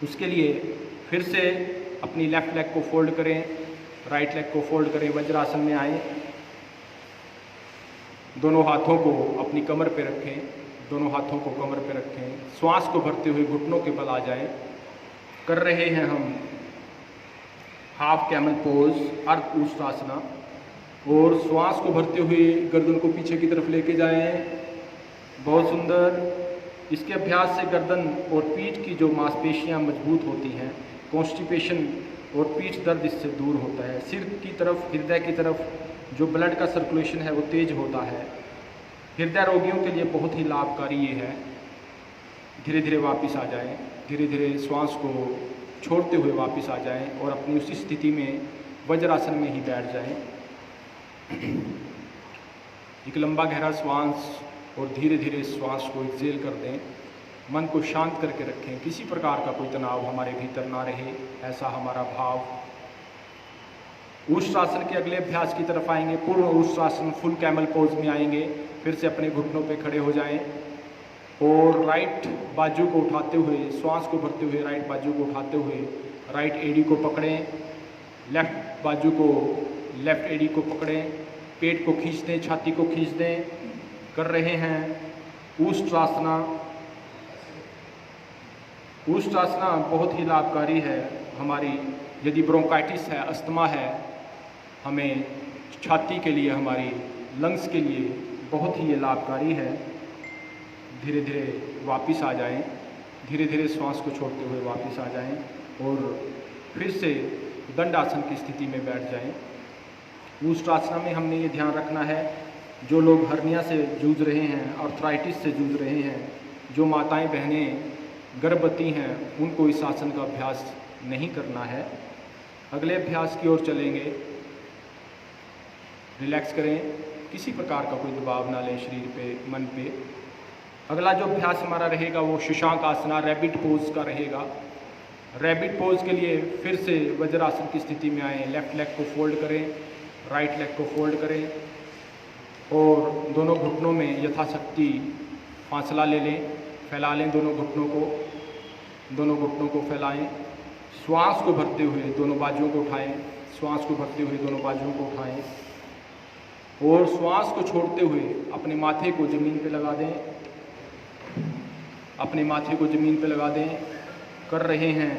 उसके लिए फिर से अपनी लेफ्ट लेग को फोल्ड करें, राइट लेग को फोल्ड करें, वज्रासन में आएँ। दोनों हाथों को अपनी कमर पे रखें, दोनों हाथों को कमर पे रखें। श्वास को भरते हुए घुटनों के बल आ जाएं। कर रहे हैं हम हाफ कैमल पोज, अर्ध ऊष्ट्रासना। और श्वास को भरते हुए गर्दन को पीछे की तरफ लेके जाएं। बहुत सुंदर। इसके अभ्यास से गर्दन और पीठ की जो मांसपेशियां मजबूत होती हैं, कॉन्स्टिपेशन और पीठ दर्द इससे दूर होता है। सिर की तरफ, हृदय की तरफ जो ब्लड का सर्कुलेशन है वो तेज होता है। हृदय रोगियों के लिए बहुत ही लाभकारी ये है। धीरे धीरे वापस आ जाएं, धीरे धीरे श्वास को छोड़ते हुए वापस आ जाएं और अपनी उसी स्थिति में वज्रासन में ही बैठ जाएं। एक लंबा गहरा श्वास और धीरे धीरे श्वास को एक्सेल कर दें। मन को शांत करके रखें, किसी प्रकार का कोई तनाव हमारे भीतर ना रहे, ऐसा हमारा भाव। ऊष्ट्रासन के अगले अभ्यास की तरफ आएंगे। पूर्ण ऊष्ट्रासन, फुल कैमल पोज में आएंगे। फिर से अपने घुटनों पे खड़े हो जाएं और राइट बाजू को उठाते हुए, श्वास को भरते हुए राइट बाजू को उठाते हुए राइट एडी को पकड़ें, लेफ्ट बाजू को, लेफ्ट एडी को पकड़ें, पेट को खींच दें, छाती को खींच दें। कर रहे हैं ऊष्ट्रासना। ऊष्ट्रासना बहुत ही लाभकारी है हमारी, यदि ब्रोंकाइटिस है, अस्थमा है, हमें छाती के लिए, हमारी लंग्स के लिए बहुत ही ये लाभकारी है। धीरे धीरे वापस आ जाएं, धीरे धीरे श्वास को छोड़ते हुए वापस आ जाएं और फिर से दंडासन की स्थिति में बैठ जाएं। ऊष्ट्रासना में हमने ये ध्यान रखना है, जो लोग हर्निया से जूझ रहे हैं, आर्थराइटिस से जूझ रहे हैं, जो माताएं बहनें गर्भवती हैं, उनको इस आसन का अभ्यास नहीं करना है। अगले अभ्यास की ओर चलेंगे। रिलैक्स करें, किसी प्रकार का कोई दबाव ना लें शरीर पे, मन पे। अगला जो अभ्यास हमारा रहेगा वो शशांक आसना, रैबिट पोज का रहेगा। रैबिट पोज के लिए फिर से वज्रासन की स्थिति में आएँ। लेफ्ट लेग को फोल्ड करें, राइट लेग को फोल्ड करें और दोनों घुटनों में यथाशक्ति फासला ले लें, फैला लें दोनों घुटनों को, दोनों घुटनों को फैलाएं। श्वास को भरते हुए दोनों बाजुओं को उठाएं, श्वास को भरते हुए दोनों बाजुओं को उठाएं और श्वास को छोड़ते हुए अपने माथे को ज़मीन पे लगा दें, अपने माथे को ज़मीन पे लगा दें। कर रहे हैं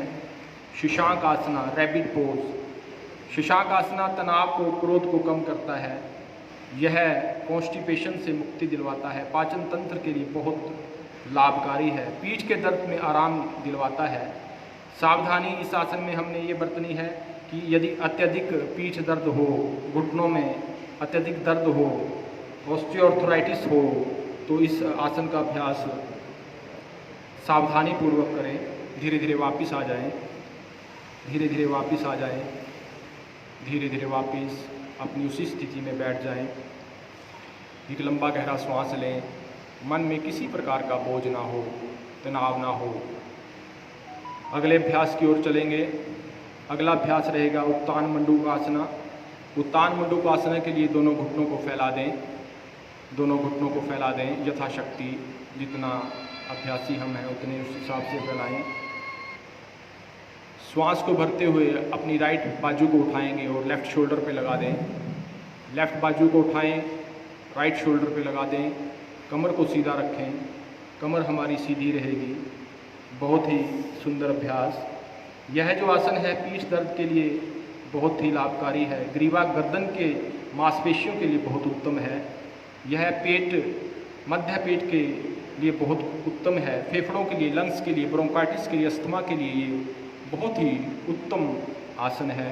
शशांक आसना, रैबिट पोज। शशांक आसना तनाव को, क्रोध को कम करता है। यह कॉन्स्टिपेशन से मुक्ति दिलवाता है, पाचन तंत्र के लिए बहुत लाभकारी है, पीठ के दर्द में आराम दिलवाता है। सावधानी इस आसन में हमने ये बरतनी है कि यदि अत्यधिक पीठ दर्द हो, घुटनों में अत्यधिक दर्द हो, ऑस्टियोआर्थराइटिस हो, तो इस आसन का अभ्यास सावधानी पूर्वक करें। धीरे धीरे वापस आ जाएं, धीरे धीरे वापस आ जाएं, धीरे धीरे वापस अपनी उसी स्थिति में बैठ जाएं। एक लंबा गहरा श्वास लें, मन में किसी प्रकार का बोझ ना हो, तनाव ना हो। अगले अभ्यास की ओर चलेंगे। अगला अभ्यास रहेगा उत्तान मंडूकासना। उत्तान मंडूकासना के लिए दोनों घुटनों को फैला दें, दोनों घुटनों को फैला दें यथाशक्ति। जितना अभ्यासी हम हैं उतने उस हिसाब से फैलाएं। श्वास को भरते हुए अपनी राइट बाजू को उठाएंगे और लेफ़्ट शोल्डर पे लगा दें। लेफ़्ट बाजू को उठाएं, राइट शोल्डर पे लगा दें, कमर को सीधा रखें, कमर हमारी सीधी रहेगी। बहुत ही सुंदर अभ्यास। यह जो आसन है पीठ दर्द के लिए बहुत ही लाभकारी है, ग्रीवा गर्दन के मांसपेशियों के लिए बहुत उत्तम है। यह मध्य पेट के लिए बहुत उत्तम है, फेफड़ों के लिए, लंग्स के लिए, ब्रोंकाइटिस के लिए, अस्थमा के लिए ये बहुत ही उत्तम आसन है।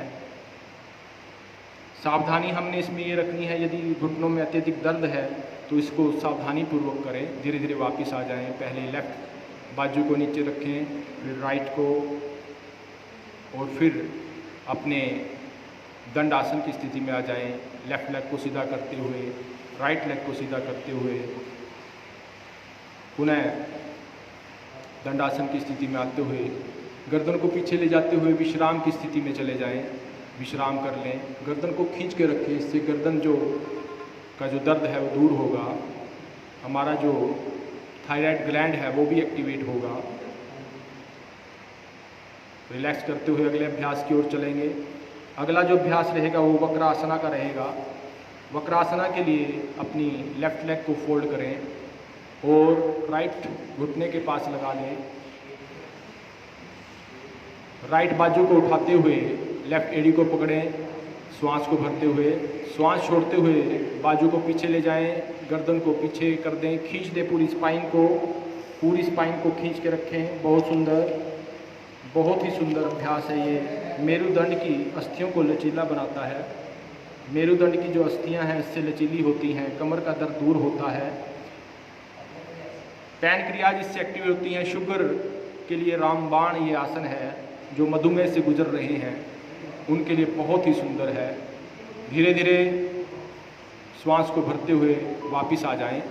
सावधानी हमने इसमें ये रखनी है, यदि घुटनों में अत्यधिक दर्द है तो इसको सावधानी पूर्वक करें, धीरे धीरे वापस आ जाएं। पहले लेफ़्ट बाजू को नीचे रखें, फिर राइट को, और फिर अपने दंड आसन की स्थिति में आ जाएं। लेफ़्ट लेग को सीधा करते हुए, राइट लेग को सीधा करते हुए पुनः दंडासन की स्थिति में आते हुए गर्दन को पीछे ले जाते हुए विश्राम की स्थिति में चले जाएं। विश्राम कर लें, गर्दन को खींच के रखें, इससे गर्दन का जो दर्द है वो दूर होगा। हमारा जो थायराइड ग्लैंड है वो भी एक्टिवेट होगा। रिलैक्स करते हुए अगले अभ्यास की ओर चलेंगे। अगला जो अभ्यास रहेगा वो वक्रासना का रहेगा। वक्रासना के लिए अपनी लेफ़्ट लेग को फोल्ड करें और राइट घुटने के पास लगा लें। राइट बाजू को उठाते हुए लेफ़्ट एड़ी को पकड़ें, श्वास को भरते हुए, श्वास छोड़ते हुए बाजू को पीछे ले जाएं, गर्दन को पीछे कर दें, खींच दें पूरी स्पाइन को खींच के रखें। बहुत सुंदर, बहुत ही सुंदर अभ्यास है ये। मेरुदंड की अस्थियों को लचीला बनाता है। मेरुदंड की जो अस्थियां हैं इससे लचीली होती हैं, कमर का दर्द दूर होता है। पैनक्रियाज इससे एक्टिव होती हैं। शुगर के लिए रामबाण ये आसन है, जो मधुमेह से गुजर रहे हैं उनके लिए बहुत ही सुंदर है। धीरे धीरे श्वास को भरते हुए वापस आ जाएं,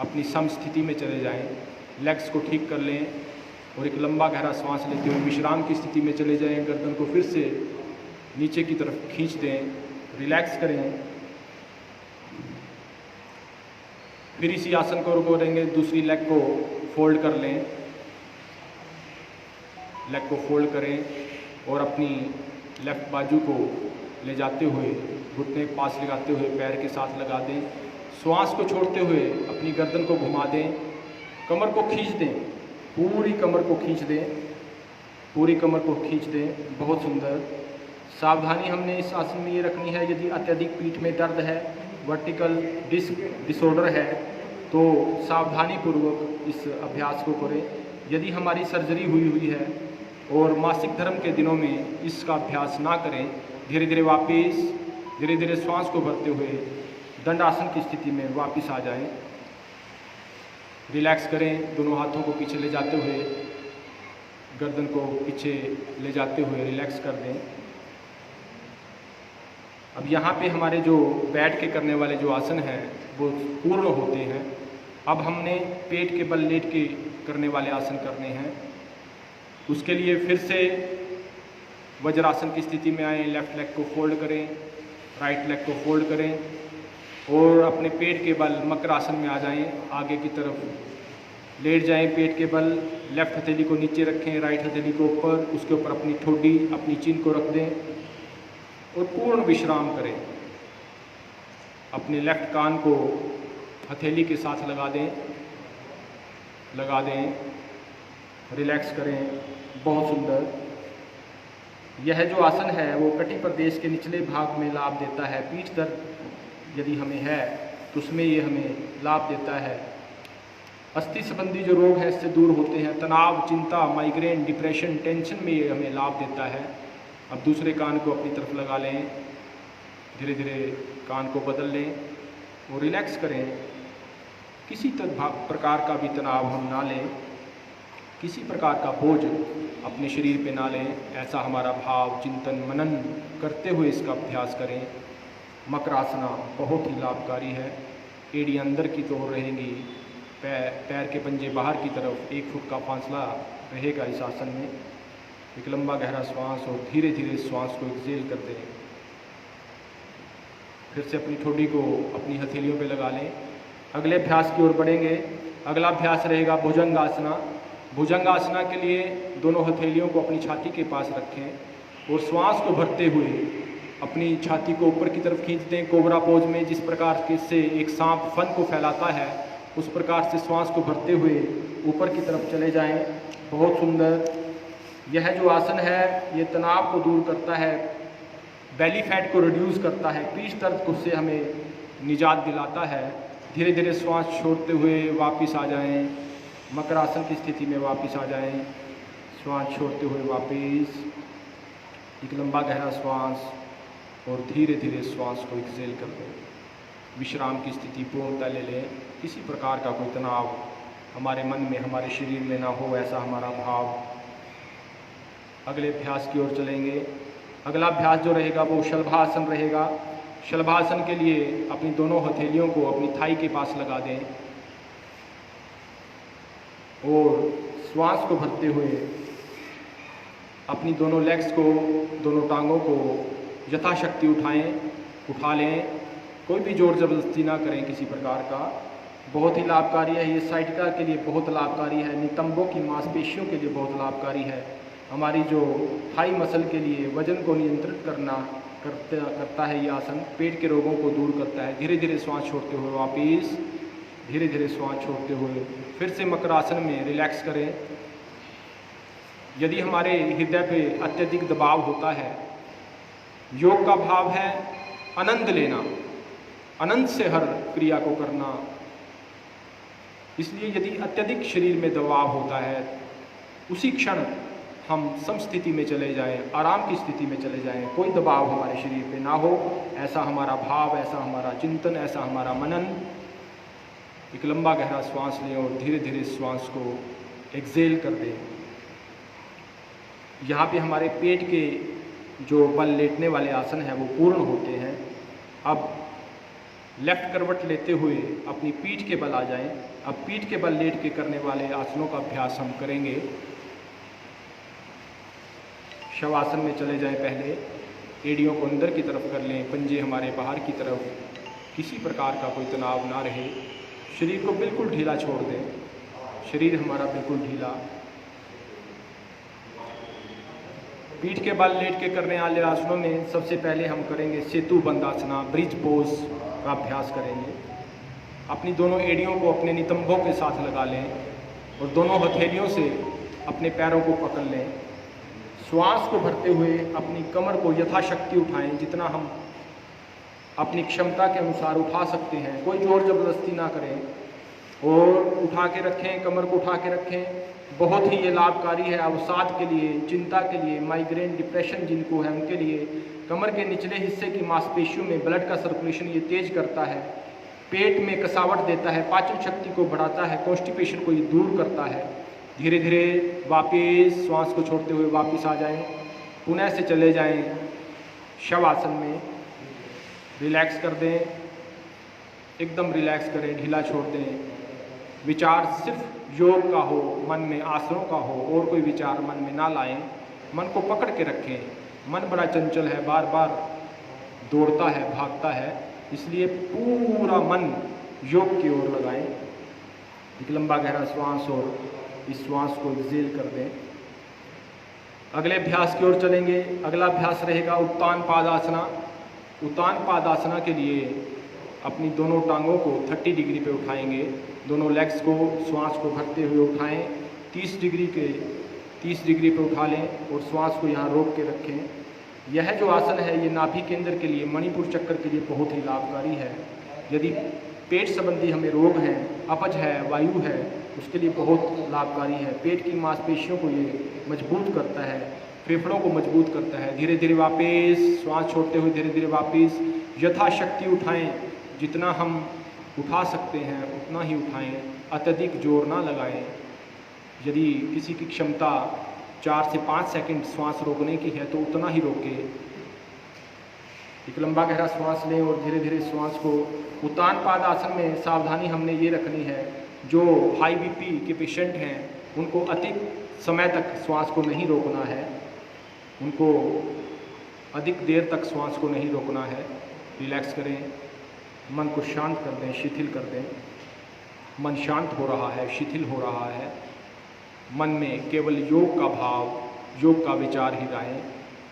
अपनी सम स्थिति में चले जाएं, लेग्स को ठीक कर लें और एक लंबा गहरा सांस लेते हुए विश्राम की स्थिति में चले जाएं। गर्दन को फिर से नीचे की तरफ खींच दें, रिलैक्स करें। फिर इसी आसन को करेंगे, दूसरी लेग को फोल्ड कर लें, लेग को फोल्ड करें और अपनी लेफ्ट बाजू को ले जाते हुए घुटने के पास लगाते हुए पैर के साथ लगा दें। श्वास को छोड़ते हुए अपनी गर्दन को घुमा दें, कमर को खींच दें, पूरी कमर को खींच दें, पूरी कमर को खींच दें। बहुत सुंदर। सावधानी हमने इस आसन में ये रखनी है, यदि अत्यधिक पीठ में दर्द है, वर्टिकल डिस्क डिसऑर्डर है, तो सावधानी पूर्वक इस अभ्यास को करें। यदि हमारी सर्जरी हुई है और मासिक धर्म के दिनों में इसका अभ्यास ना करें, धीरे धीरे वापस, धीरे धीरे श्वास को भरते हुए दंडासन की स्थिति में वापस आ जाएं। रिलैक्स करें, दोनों हाथों को पीछे ले जाते हुए, गर्दन को पीछे ले जाते हुए रिलैक्स कर दें। अब यहाँ पे हमारे जो बैठ के करने वाले जो आसन हैं वो पूर्ण होते हैं। अब हमने पेट के बल लेट के करने वाले आसन करने हैं। उसके लिए फिर से वज्रासन की स्थिति में आएँ, लेफ़्ट लेग को फोल्ड करें, राइट लेग को फोल्ड करें और अपने पेट के बल मकरासन में आ जाएं। आगे की तरफ लेट जाएं, पेट के बल, लेफ़्ट हथेली को नीचे रखें, राइट हथेली को ऊपर, उसके ऊपर अपनी ठोडी, अपनी चिन को रख दें और पूर्ण विश्राम करें। अपने लेफ़्ट कान को हथेली के साथ लगा दें, रिलैक्स करें। बहुत सुंदर। यह जो आसन है वो कटी प्रदेश के निचले भाग में लाभ देता है। पीठ दर्द यदि हमें है तो उसमें ये हमें लाभ देता है। अस्थि संबंधी जो रोग हैं इससे दूर होते हैं। तनाव, चिंता, माइग्रेन, डिप्रेशन, टेंशन में ये हमें लाभ देता है। अब दूसरे कान को अपनी तरफ लगा लें, धीरे धीरे कान को बदल लें और रिलैक्स करें। किसी प्रकार का भी तनाव हम ना लें, किसी प्रकार का बोझ अपने शरीर पे ना लें, ऐसा हमारा भाव, चिंतन, मनन करते हुए इसका अभ्यास करें। मकरासना बहुत ही लाभकारी है। एड़ी अंदर की ओर रहेंगी, पैर के पंजे बाहर की तरफ, 1 फुट का फासला रहेगा इस आसन में। एक लंबा गहरा श्वास और धीरे धीरे श्वास को एक्सहेल करते हैं। फिर से अपनी ठोडी को अपनी हथेलियों पे लगा लें। अगले अभ्यास की ओर बढ़ेंगे। अगला अभ्यास रहेगा भुजंगासना। भुजंगासना के लिए दोनों हथेलियों को अपनी छाती के पास रखें और श्वास को भरते हुए अपनी छाती को ऊपर की तरफ खींच दें। कोबरा पोज में जिस प्रकार के से एक सांप फन को फैलाता है उस प्रकार से श्वास को भरते हुए ऊपर की तरफ चले जाएं। बहुत सुंदर। यह जो आसन है ये तनाव को दूर करता है, बेली फैट को रिड्यूस करता है, पीठ दर्द को से हमें निजात दिलाता है। धीरे धीरे श्वास छोड़ते हुए वापस आ जाएं। मकरासन की स्थिति में वापस आ जाएं। श्वास छोड़ते हुए वापस एक लंबा गहरा श्वास और धीरे धीरे श्वास को एक्सेल कर दें। विश्राम की स्थिति पूर्णतः ले लें। किसी प्रकार का कोई तनाव हमारे मन में, हमारे शरीर में ना हो, ऐसा हमारा भाव। अगले अभ्यास की ओर चलेंगे। अगला अभ्यास जो रहेगा वो शलभासन रहेगा। शलभासन के लिए अपनी दोनों हथेलियों को अपनी थाई के पास लगा दें और श्वास को भरते हुए अपनी दोनों लेग्स को, दोनों टांगों को यथाशक्ति उठा लें। कोई भी जोर जबरदस्ती ना करें किसी प्रकार का। बहुत ही लाभकारी है ये, साइटिका के लिए बहुत लाभकारी है, नितंबों की मांसपेशियों के लिए बहुत लाभकारी है। हमारी जो थाई मसल के लिए वजन को नियंत्रित करता है ये आसन, पेट के रोगों को दूर करता है। धीरे धीरे श्वास छोड़ते हुए वापस, धीरे धीरे श्वास छोड़ते हुए फिर से मकरासन में रिलैक्स करें। यदि हमारे हृदय पे अत्यधिक दबाव होता है, योग का भाव है आनंद लेना, अनंत से हर क्रिया को करना। इसलिए यदि अत्यधिक शरीर में दबाव होता है उसी क्षण हम समस्थिति में चले जाएं, आराम की स्थिति में चले जाएं, कोई दबाव हमारे शरीर पे ना हो, ऐसा हमारा भाव, ऐसा हमारा चिंतन, ऐसा हमारा मनन। एक लंबा गहरा श्वास लें और धीरे धीरे श्वास को एक्सेल कर दें। यहाँ पे हमारे पेट के जो बल लेटने वाले आसन हैं वो पूर्ण होते हैं। अब लेफ्ट करवट लेते हुए अपनी पीठ के बल आ जाएं। अब पीठ के बल लेट के करने वाले आसनों का अभ्यास हम करेंगे। शवासन में चले जाएं। पहले एड़ियों को अंदर की तरफ कर लें, पंजे हमारे बाहर की तरफ, किसी प्रकार का कोई तनाव ना रहे। शरीर को बिल्कुल ढीला छोड़ दें, शरीर हमारा बिल्कुल ढीला। पीठ के बल लेट के करने वाले आसनों में सबसे पहले हम करेंगे सेतु बंदासना, ब्रिज पोज का अभ्यास करेंगे। अपनी दोनों एड़ियों को अपने नितंबों के साथ लगा लें और दोनों हथेलियों से अपने पैरों को पकड़ लें। श्वास को भरते हुए अपनी कमर को यथाशक्ति उठाएं, जितना हम अपनी क्षमता के अनुसार उठा सकते हैं। कोई जोर जबरदस्ती ना करें और उठा के रखें, कमर को उठा के रखें। बहुत ही ये लाभकारी है अवसाद के लिए, चिंता के लिए, माइग्रेन, डिप्रेशन जिनको है उनके लिए। कमर के निचले हिस्से की मांसपेशियों में ब्लड का सर्कुलेशन ये तेज करता है, पेट में कसावट देता है, पाचन शक्ति को बढ़ाता है, कॉन्स्टिपेशन को ये दूर करता है। धीरे धीरे वापस श्वास को छोड़ते हुए वापस आ जाएं। पुनः से चले जाएं शवासन में। रिलैक्स कर दें, एकदम रिलैक्स करें, ढीला छोड़ दें। विचार सिर्फ योग का हो, मन में आसनों का हो, और कोई विचार मन में ना लाएं। मन को पकड़ के रखें। मन बड़ा चंचल है, बार बार दौड़ता है, भागता है, इसलिए पूरा मन योग की ओर लगाएं। एक लंबा गहरा श्वास और इस श्वास को एक्सेल कर दें। अगले अभ्यास की ओर चलेंगे। अगला अभ्यास रहेगा उत्तान पादासना। उत्तान पादासना के लिए अपनी दोनों टांगों को 30 डिग्री पे उठाएंगे। दोनों लेग्स को श्वास को भरते हुए उठाएं। 30 डिग्री पे उठा लें और श्वास को यहाँ रोक के रखें। यह जो आसन है ये नाभि केंद्र के लिए, मणिपुर चक्र के लिए बहुत ही लाभकारी है। यदि पेट संबंधी हमें रोग हैं, अपच है, वायु है, उसके लिए बहुत लाभकारी है। पेट की मांसपेशियों को ये मजबूत करता है, फेफड़ों को मजबूत करता है। धीरे धीरे वापस श्वास छोड़ते हुए धीरे धीरे वापस यथाशक्ति उठाएं। जितना हम उठा सकते हैं उतना ही उठाएं, अत्यधिक जोर ना लगाएं। यदि किसी की क्षमता 4 से 5 सेकंड श्वास रोकने की है तो उतना ही रोकें। एक लंबा गहरा श्वास लें और धीरे धीरे श्वास को उत्तान पाद आसन में सावधानी हमने ये रखनी है, जो हाई बीपी के पेशेंट हैं उनको अधिक समय तक श्वास को नहीं रोकना है, उनको अधिक देर तक श्वास को नहीं रोकना है। रिलैक्स करें, मन को शांत कर दें, शिथिल कर दें। मन शांत हो रहा है, शिथिल हो रहा है। मन में केवल योग का भाव, योग का विचार ही लाएं।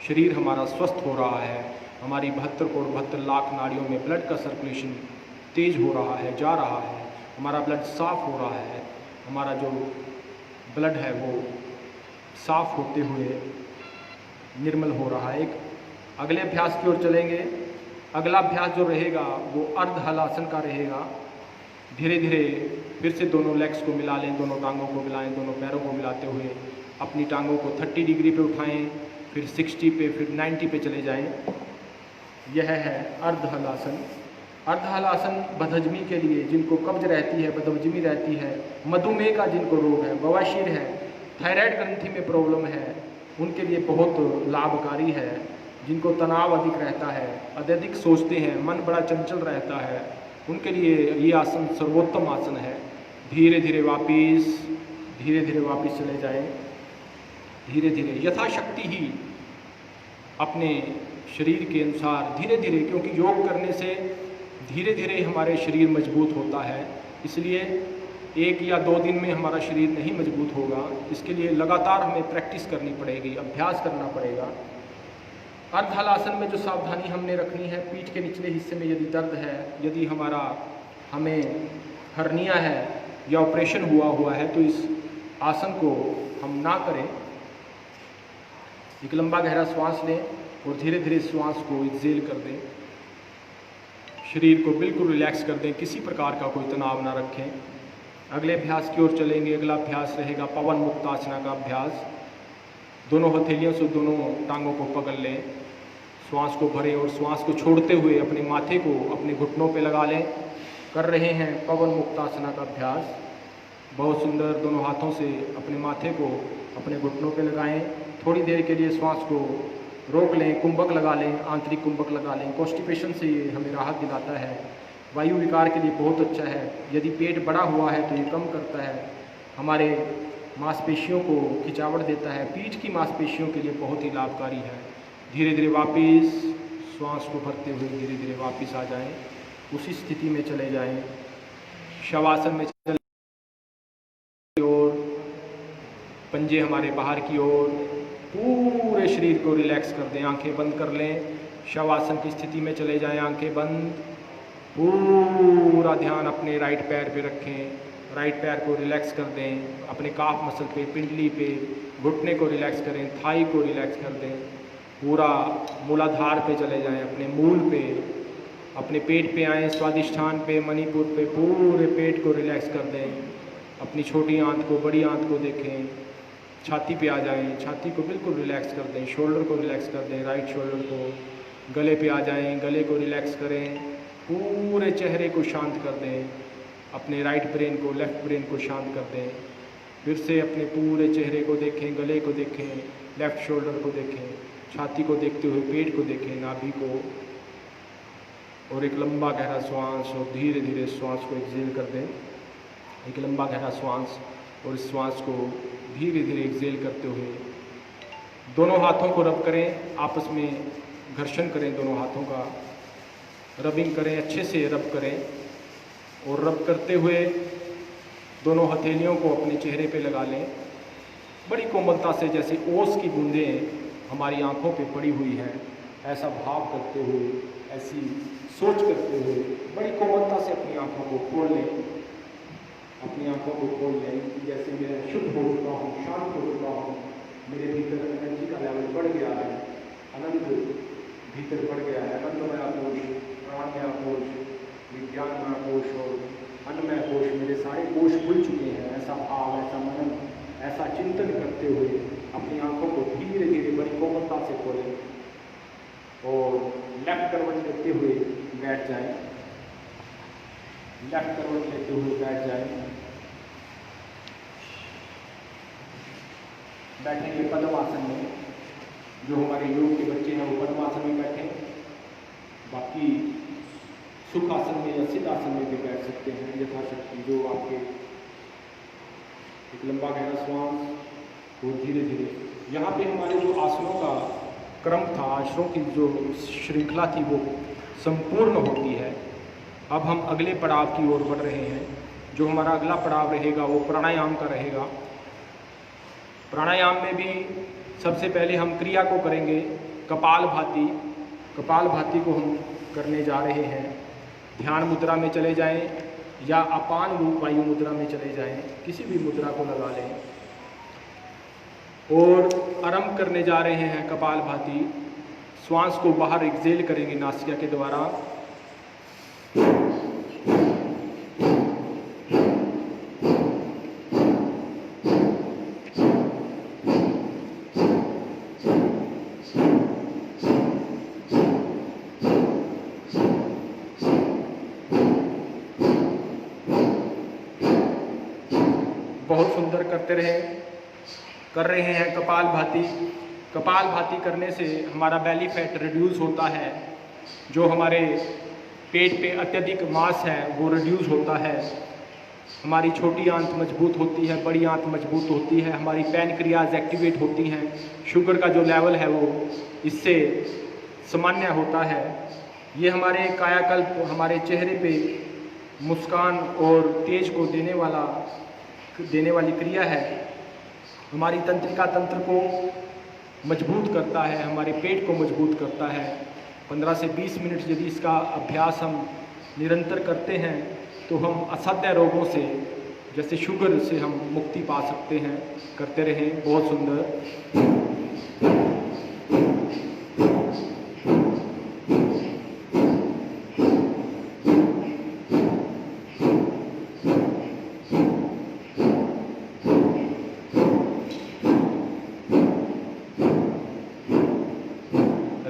शरीर हमारा स्वस्थ हो रहा है, हमारी 72 करोड़ 72 लाख नाड़ियों में ब्लड का सर्कुलेशन तेज हो रहा है, जा रहा है, हमारा ब्लड साफ हो रहा है, हमारा जो ब्लड है वो साफ होते हुए निर्मल हो रहा है। एक अगले अभ्यास की ओर चलेंगे। अगला अभ्यास जो रहेगा वो अर्ध हलासन का रहेगा। धीरे धीरे फिर से दोनों लेग्स को मिला लें, दोनों टांगों को मिलाएं, दोनों पैरों को मिलाते हुए अपनी टांगों को 30 डिग्री पे उठाएं, फिर 60 पे, फिर 90 पे चले जाएं। यह है अर्ध हलासन। अर्ध हलासन बदहजमी के लिए, जिनको कब्ज रहती है, बदहजमी रहती है, मधुमेह का जिनको रोग है, बवासीर है, थायराइड ग्रंथि में प्रॉब्लम है, उनके लिए बहुत लाभकारी है। जिनको तनाव अधिक रहता है, अत्यधिक सोचते हैं, मन बड़ा चंचल रहता है, उनके लिए ये आसन सर्वोत्तम आसन है। धीरे धीरे वापस चले जाएं। धीरे धीरे यथाशक्ति ही अपने शरीर के अनुसार धीरे धीरे, क्योंकि योग करने से धीरे धीरे हमारे शरीर मजबूत होता है, इसलिए 1 या 2 दिन में हमारा शरीर नहीं मजबूत होगा। इसके लिए लगातार हमें प्रैक्टिस करनी पड़ेगी, अभ्यास करना पड़ेगा। अर्ध हलासन में जो सावधानी हमने रखनी है, पीठ के निचले हिस्से में यदि दर्द है, यदि हमें हर्निया है या ऑपरेशन हुआ है, तो इस आसन को हम ना करें। एक लंबा गहरा श्वास लें और धीरे धीरे श्वास को एक्सेल कर दें। शरीर को बिल्कुल रिलैक्स कर दें, किसी प्रकार का कोई तनाव ना रखें। अगले अभ्यास की ओर चलेंगे। अगला अभ्यास रहेगा पवन मुक्तासना का अभ्यास। दोनों हथेलियों से दोनों टांगों को पकड़ लें, श्वास को भरें और श्वास को छोड़ते हुए अपने माथे को अपने घुटनों पे लगा लें। कर रहे हैं पवन मुक्तासना का अभ्यास। बहुत सुंदर। दोनों हाथों से अपने माथे को अपने घुटनों पे लगाएं। थोड़ी देर के लिए श्वास को रोक लें, कुंभक लगा लें, आंतरिक कुंभक लगा लें। कॉन्स्टिपेशन से ये हमें राहत दिलाता है, वायु विकार के लिए बहुत अच्छा है। यदि पेट बड़ा हुआ है तो ये कम करता है, हमारे मांसपेशियों को खिंचावट देता है, पीठ की मांसपेशियों के लिए बहुत ही लाभकारी है। धीरे धीरे वापस श्वास को भरते हुए धीरे धीरे वापस आ जाएं, उसी स्थिति में चले जाएं। शवासन में चले और पंजे हमारे बाहर की ओर, पूरे शरीर को रिलैक्स कर दें। आंखें बंद कर लें, शवासन की स्थिति में चले जाएं, आंखें बंद। पूरा ध्यान अपने राइट पैर पे रखें, राइट पैर को रिलैक्स कर दें। अपने काफ मसल पे, पिंडली पे, घुटने को रिलैक्स करें, थाई को रिलैक्स कर दें। पूरा मूलाधार पे चले जाएं, अपने मूल पे, अपने पेट पे आएँ, स्वादिष्ठान पे, मणिपुर पे, पूरे पेट को रिलैक्स कर दें। अपनी छोटी आंत को, बड़ी आंत को देखें। छाती पे आ जाएं, छाती को बिल्कुल रिलैक्स कर दें, शोल्डर को रिलैक्स कर दें, राइट शोल्डर को। गले पे आ जाएं, गले को रिलैक्स करें। पूरे चेहरे को शांत कर दें, अपने राइट ब्रेन को, लेफ़्ट ब्रेन को शांत कर दें। फिर से अपने पूरे चेहरे को देखें, गले को देखें, लेफ़्ट शोल्डर को देखें, छाती को देखते हुए पेट को देखें, नाभि को। और एक लंबा गहरा श्वास और धीरे धीरे श्वास को एक्सेल कर दें। एक लंबा गहरा श्वास और इस श्वास को धीरे धीरे एक्सेल करते हुए दोनों हाथों को रब करें, आपस में घर्षण करें, दोनों हाथों का रबिंग करें, अच्छे से रब करें। और रब करते हुए दोनों हथेलियों को अपने चेहरे पे लगा लें, बड़ी कोमलता से, जैसे ओस की बूंदें हमारी आंखों पे पड़ी हुई हैं, ऐसा भाव करते हुए, ऐसी सोच करते हुए बड़ी कोमलता से अपनी आंखों को खोल लें। अपनी आंखों को खोल लें कि जैसे मैं शुद्ध हो चुका हूँ, शांत हो चुका हूँ, मेरे भीतर एनर्जी का लेवल बढ़ गया है, आनंद भीतर बढ़ गया है। आनंदमय कोश, प्राणमय कोश, विज्ञानमय कोश और अन्नमय कोश, मेरे सारे कोश खुल चुके हैं। ऐसा भाव, ऐसा मनन, ऐसा चिंतन करते हुए अपनी आंखों को धीरे धीरे बड़ी कोमलता से खोलें और लेफ्ट करवट लेते हुए बैठ जाएं। लेफ्ट करवट लेते हुए बैठ जाएं। बैठेंगे पद्मासन में। जो हमारे योग के बच्चे हैं वो पद्मासन में बैठें, बाकी सुखासन में या सिद्धासन में भी बैठ सकते हैं यथाशक्ति, जो आपके। एक लंबा गहरा श्वास और धीरे धीरे यहाँ पे हमारे जो आसनों का क्रम था, आसनों की जो श्रृंखला थी वो संपूर्ण होती है। अब हम अगले पड़ाव की ओर बढ़ रहे हैं। जो हमारा अगला पड़ाव रहेगा वो प्राणायाम का रहेगा। प्राणायाम में भी सबसे पहले हम क्रिया को करेंगे कपालभाति। कपालभाति को हम करने जा रहे हैं। ध्यान मुद्रा में चले जाएं या अपान वायु मुद्रा में चले जाएं, किसी भी मुद्रा को लगा लें और आरंभ करने जा रहे हैं कपालभाति। श्वास को बाहर एक्सेल करेंगे नासिका के द्वारा। बहुत सुंदर करते रहे। कर रहे हैं कपालभाति। कपालभाति करने से हमारा बेली फैट रिड्यूस होता है, जो हमारे पेट पे अत्यधिक मांस है वो रिड्यूस होता है, हमारी छोटी आंत मजबूत होती है, बड़ी आंत मजबूत होती है, हमारी पैनक्रियाज एक्टिवेट होती हैं, शुगर का जो लेवल है वो इससे सामान्य होता है। ये हमारे कायाकल्प, हमारे चेहरे पे मुस्कान और तेज को देने वाली क्रिया है। हमारी तंत्रिका तंत्र को मजबूत करता है, हमारे पेट को मजबूत करता है। 15 से 20 मिनट यदि इसका अभ्यास हम निरंतर करते हैं तो हम असाध्य रोगों से जैसे शुगर से हम मुक्ति पा सकते हैं। करते रहें। बहुत सुंदर।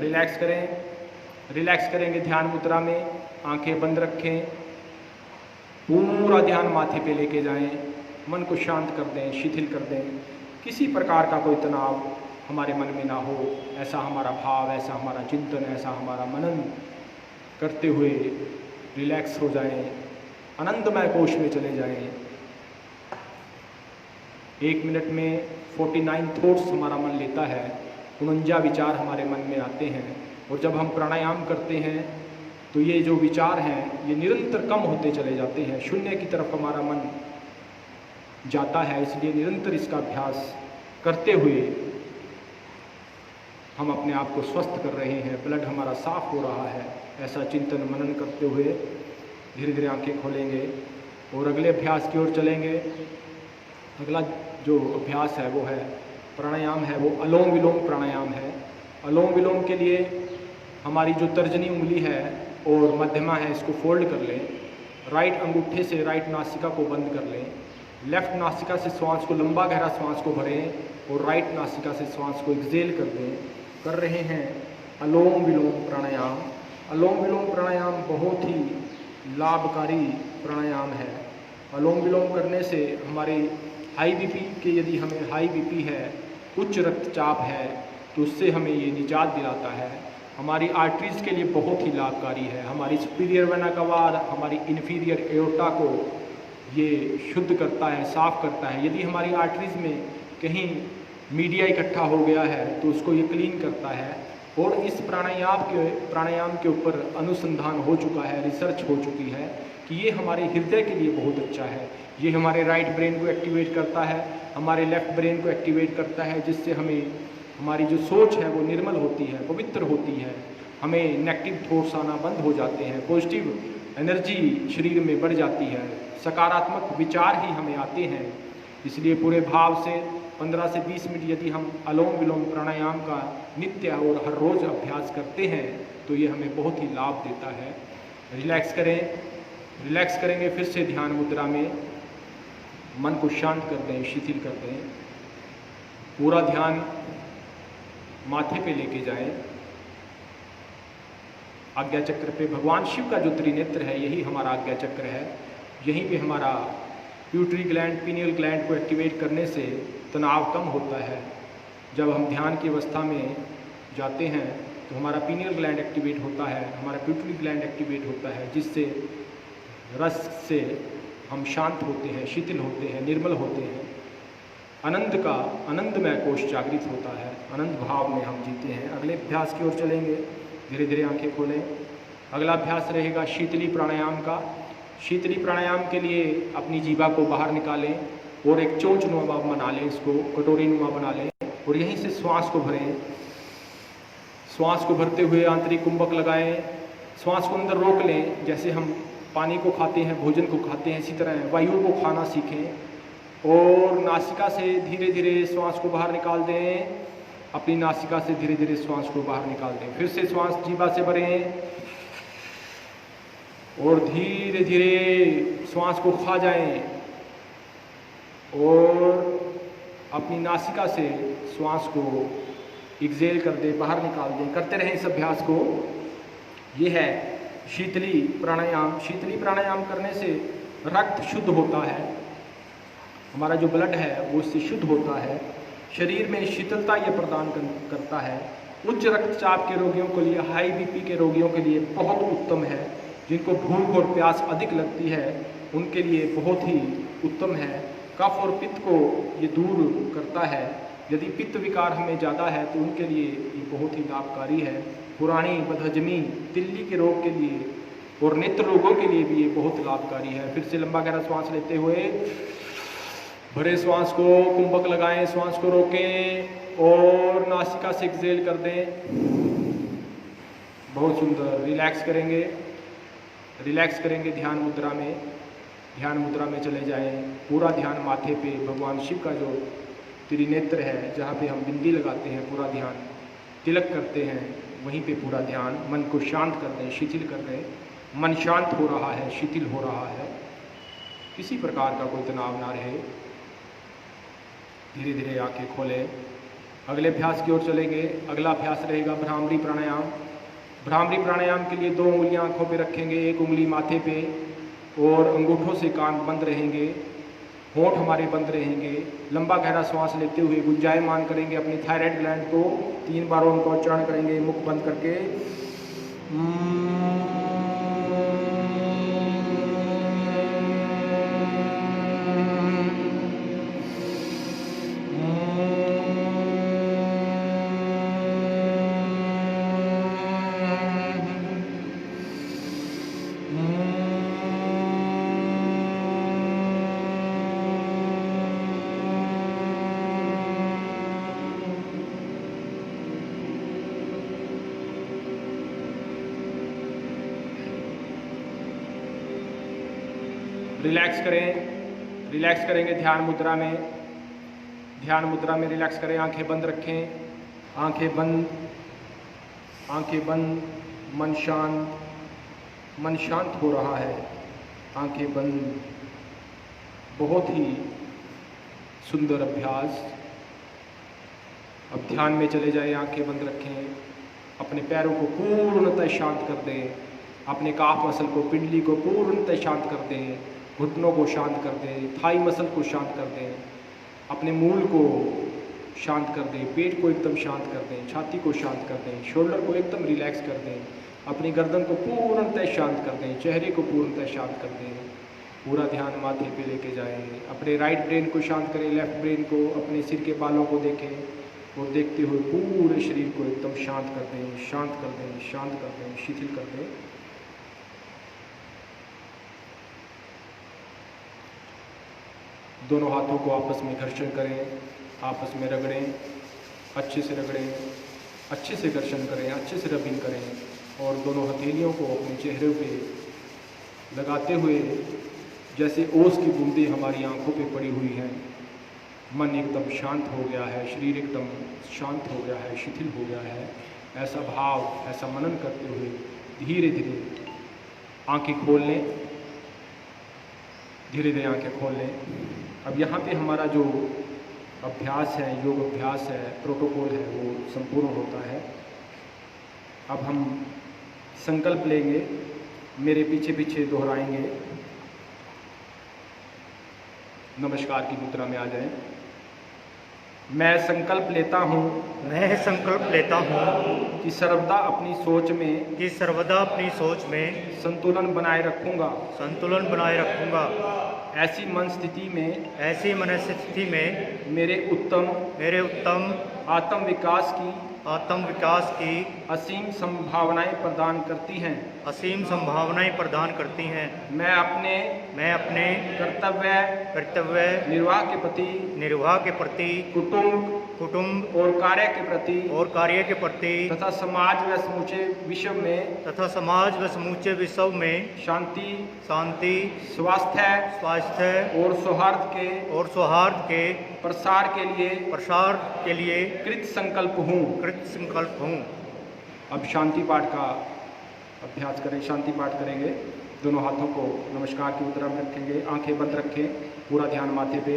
रिलैक्स करें। रिलैक्स करेंगे ध्यान मुद्रा में। आंखें बंद रखें। पूरा ध्यान माथे पे लेके जाएं। मन को शांत कर दें, शिथिल कर दें। किसी प्रकार का कोई तनाव हमारे मन में ना हो, ऐसा हमारा भाव, ऐसा हमारा चिंतन, ऐसा हमारा मनन करते हुए रिलैक्स हो जाएं। आनंदमय कोश में चले जाएं। 1 मिनट में 49 थॉट्स हमारा मन लेता है। 49 विचार हमारे मन में आते हैं। और जब हम प्राणायाम करते हैं तो ये जो विचार हैं ये निरंतर कम होते चले जाते हैं, शून्य की तरफ हमारा मन जाता है। इसलिए निरंतर इसका अभ्यास करते हुए हम अपने आप को स्वस्थ कर रहे हैं, ब्लड हमारा साफ हो रहा है। ऐसा चिंतन मनन करते हुए धीरे धीरे आंखें खोलेंगे और अगले अभ्यास की ओर चलेंगे। अगला जो अभ्यास है वो है प्राणायाम है, वो अलोम विलोम प्राणायाम है। अलोम विलोम के लिए हमारी जो तर्जनी उंगली है और मध्यमा है इसको फोल्ड कर लें। राइट अंगूठे से राइट नासिका को बंद कर लें। लेफ्ट नासिका से श्वास को लंबा गहरा श्वास को भरें और राइट नासिका से श्वास को एक्सेल कर दें। कर रहे हैं अलोम विलोम प्राणायाम। अलोम विलोम प्राणायाम बहुत ही लाभकारी प्राणायाम है। अलोम विलोम करने से हमारे हाई बीपी के, यदि हमें हाई बीपी है, उच्च रक्तचाप है, तो उससे हमें ये निजात दिलाता है। हमारी आर्टरीज के लिए बहुत ही लाभकारी है। हमारी सुपीरियर वेना कवा, हमारी इन्फीरियर एओर्टा को ये शुद्ध करता है, साफ करता है। यदि हमारी आर्टरीज में कहीं मीडिया इकट्ठा हो गया है तो उसको ये क्लीन करता है। और इस प्राणायाम के ऊपर अनुसंधान हो चुका है, रिसर्च हो चुकी है कि ये हमारे हृदय के लिए बहुत अच्छा है। ये हमारे राइट ब्रेन को एक्टिवेट करता है, हमारे लेफ्ट ब्रेन को एक्टिवेट करता है, जिससे हमें हमारी जो सोच है वो निर्मल होती है, पवित्र होती है। हमें नेगेटिव थॉट्स आना बंद हो जाते हैं, पॉजिटिव एनर्जी शरीर में बढ़ जाती है, सकारात्मक विचार ही हमें आते हैं। इसलिए पूरे भाव से 15 से 20 मिनट यदि हम अलोम विलोम प्राणायाम का नित्य और हर रोज़ अभ्यास करते हैं तो ये हमें बहुत ही लाभ देता है। रिलैक्स करें। रिलैक्स करेंगे फिर से ध्यान मुद्रा में। मन को शांत कर दें, शिथिल कर दें। पूरा ध्यान माथे पे लेके जाएं। आज्ञा चक्र पे भगवान शिव का जो त्रिनेत्र है यही हमारा आज्ञा चक्र है। यहीं पे हमारा प्यूटरी ग्लैंड, पीनियल ग्लैंड को एक्टिवेट करने से तनाव कम होता है। जब हम ध्यान की अवस्था में जाते हैं तो हमारा पीनियल ग्लैंड एक्टिवेट होता है, हमारा प्यूटरी ग्लैंड एक्टिवेट होता है, जिससे रस से हम शांत होते हैं, शिथिल होते हैं, निर्मल होते हैं। आनंदमय कोश जागृत होता है। आनंद भाव में हम जीते हैं। अगले अभ्यास की ओर चलेंगे। धीरे धीरे आंखें खोलें। अगला अभ्यास रहेगा शीतली प्राणायाम का। शीतली प्राणायाम के लिए अपनी जीवा को बाहर निकालें और एक चोंचनुमा बना लें, इसको कटोरी नुमा बना लें और यहीं से श्वास को भरें। श्वास को भरते हुए आंतरिक कुंभक लगाएं, श्वास को अंदर रोक लें। जैसे हम पानी को खाते हैं, भोजन को खाते हैं, इसी तरह वायु को खाना सीखें और नासिका से धीरे धीरे श्वास को बाहर निकाल दें। अपनी नासिका से धीरे धीरे श्वास को बाहर निकाल दें। फिर से श्वास जीवा से भरें और धीरे धीरे श्वास को खा जाएं और अपनी नासिका से श्वास को एक्सेल कर दें, बाहर निकाल दें। करते रहें इस अभ्यास को। ये है शीतली प्राणायाम। शीतली प्राणायाम करने से रक्त शुद्ध होता है, हमारा जो ब्लड है वो इससे शुद्ध होता है, शरीर में शीतलता ये प्रदान करता है। उच्च रक्तचाप के रोगियों के लिए, हाई बीपी के रोगियों के लिए बहुत उत्तम है। जिनको भूख और प्यास अधिक लगती है उनके लिए बहुत ही उत्तम है। कफ और पित्त को ये दूर करता है। यदि पित्त विकार हमें ज़्यादा है तो उनके लिए ये बहुत ही लाभकारी है। पुरानी बदहजमी, तिल्ली के रोग के लिए और नेत्र रोगों के लिए भी ये बहुत लाभकारी है। फिर से लंबा गहरा श्वास लेते हुए भरे श्वास को कुंभक लगाएं, श्वास को रोकें और नासिका से एक्सेल कर दें। बहुत सुंदर। रिलैक्स करेंगे, रिलैक्स करेंगे ध्यान मुद्रा में। ध्यान मुद्रा में चले जाएं। पूरा ध्यान माथे पे भगवान शिव का जो त्रिनेत्र है, जहाँ पे हम बिंदी लगाते हैं, पूरा ध्यान तिलक करते हैं, वहीं पे पूरा ध्यान। मन को शांत कर दें, शिथिल कर दें। मन शांत हो रहा है, शिथिल हो रहा है, किसी प्रकार का कोई तनाव ना रहे। धीरे धीरे आंखें खोलें। अगले अभ्यास की ओर चलेंगे। अगला अभ्यास रहेगा भ्रामरी प्राणायाम। भ्रामरी प्राणायाम के लिए 2 उंगलियां आंखों पे रखेंगे, 1 उंगली माथे पे और अंगूठों से कान बंद रहेंगे, होंठ हमारे बंद रहेंगे। लंबा गहरा श्वास लेते हुए गुंजायमान करेंगे अपनी थायराइड ग्लैंड को। 3 बार उनका उच्चारण करेंगे मुख बंद करके। रिलैक्स करें, रिलैक्स करेंगे ध्यान मुद्रा में। ध्यान मुद्रा में रिलैक्स करें। आंखें बंद रखें, आंखें बंद, आंखें बंद। मन शांत, मन शांत हो रहा है, आंखें बंद। बहुत ही सुंदर अभ्यास। अब ध्यान में चले जाए, आंखें बंद रखें। अपने पैरों को पूर्णतः शांत कर दें। अपने काफ मसल को, पिंडली को पूर्णतः शांत कर दें। घुटनों को शांत कर दें, थाई मसल को शांत कर दें, अपने मूल को शांत कर दें, पेट को एकदम शांत कर दें, छाती को शांत कर दें, शोल्डर को एकदम रिलैक्स कर दें, अपनी गर्दन को पूर्णतः शांत कर दें, चेहरे को पूर्णतः शांत कर दें। पूरा ध्यान माथे पे लेके जाएं। अपने राइट ब्रेन को शांत करें, लेफ्ट ब्रेन को, अपने सिर के बालों को देखें और देखते हुए पूरे शरीर को एकदम शांत कर दें, शांत कर दें, शांत कर दें, शिथिल कर दें। दोनों हाथों को आपस में घर्षण करें, आपस में रगड़ें, अच्छे से रगड़ें, अच्छे से घर्षण करें, अच्छे से रबिंग करें और दोनों हथेलियों को अपने चेहरे पे लगाते हुए जैसे ओस की बूंदें हमारी आंखों पे पड़ी हुई हैं। मन एकदम शांत हो गया है, शरीर एकदम शांत हो गया है, शिथिल हो गया है। ऐसा भाव, ऐसा मनन करते हुए धीरे धीरे आंखें खोल लें। धीरे धीरे आंखें खोल लें। अब यहाँ पे हमारा जो अभ्यास है, योग अभ्यास है, प्रोटोकॉल है, वो संपूर्ण होता है। अब हम संकल्प लेंगे, मेरे पीछे पीछे दोहराएंगे। नमस्कार की मुद्रा में आ जाएं। मैं संकल्प लेता हूँ, मैं संकल्प लेता हूँ कि सर्वदा अपनी सोच में, कि सर्वदा अपनी सोच में संतुलन बनाए रखूँगा। संतुलन बनाए रखूँगा। ऐसी मन स्थिति में, ऐसी मनस्थिति में मेरे उत्तम आत्म विकास की असीम संभावनाएं प्रदान करती हैं। असीम संभावनाएं प्रदान करती हैं। मैं अपने कर्तव्य निर्वाह के प्रति कुटुंब कुटुंब और कार्य के प्रति और कार्य के प्रति तथा समाज व समूचे विश्व में तथा समाज व समूचे विश्व में शांति, शांति, स्वास्थ्य और सौहार्द के प्रसार के लिए कृत संकल्प हूँ। अब शांति पाठ का अभ्यास करें। शांति पाठ करेंगे। दोनों हाथों को नमस्कार की मुद्रा में रखेंगे, आंखें बंद रखें, पूरा ध्यान माथे पे।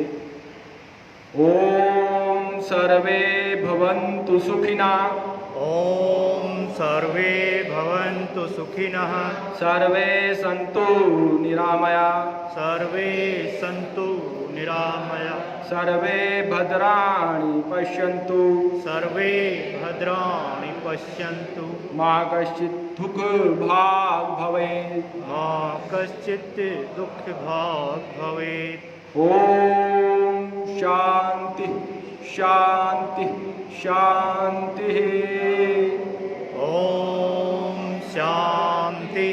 ओम सर्वे भवन्तु सुखिनः। ओम सर्वे भवन्तु सुखिनः। सर्वे सन्तु निरामयाः। सर्वे सन्तु निरामयाः। सर्वे भद्राणि पश्यन्तु। सर्वे भद्राणि पश्यन्तु। मा कश्चित् दुःखभाग् भवेत्। मा कश्चित् दुःखभाग् भवेत्। ओम शांति शांति शांति। ओम शांति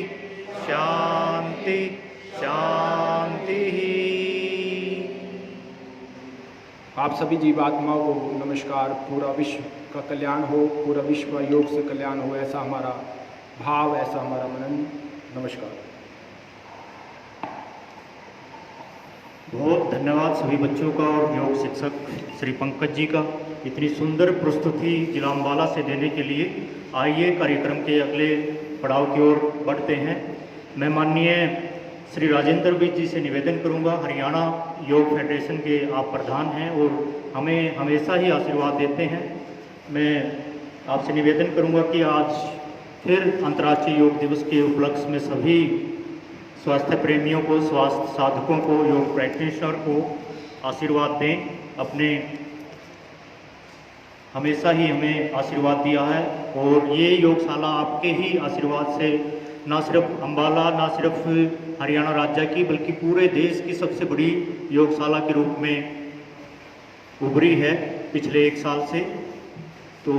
शांति शांति। आप सभी जीवात्माओं को नमस्कार। पूरा विश्व का कल्याण हो, पूरा विश्व का योग से कल्याण हो, ऐसा हमारा भाव, ऐसा हमारा मनन। नमस्कार। बहुत धन्यवाद सभी बच्चों का और योग शिक्षक श्री पंकज जी का इतनी सुंदर प्रस्तुति जिला अम्बाला से देने के लिए। आइए कार्यक्रम के अगले पड़ाव की ओर बढ़ते हैं। मैं माननीय श्री राजेंद्र विज जी से निवेदन करूंगा। हरियाणा योग फेडरेशन के आप प्रधान हैं और हमें हमेशा ही आशीर्वाद देते हैं। मैं आपसे निवेदन करूंगा कि आज फिर अंतर्राष्ट्रीय योग दिवस के उपलक्ष्य में सभी स्वास्थ्य प्रेमियों को, स्वास्थ्य साधकों को, योग प्रैक्टिशनर को आशीर्वाद दें। अपने हमेशा ही हमें आशीर्वाद दिया है और ये योगशाला आपके ही आशीर्वाद से ना सिर्फ अम्बाला, ना सिर्फ हरियाणा राज्य की, बल्कि पूरे देश की सबसे बड़ी योगशाला के रूप में उभरी है पिछले 1 साल से। तो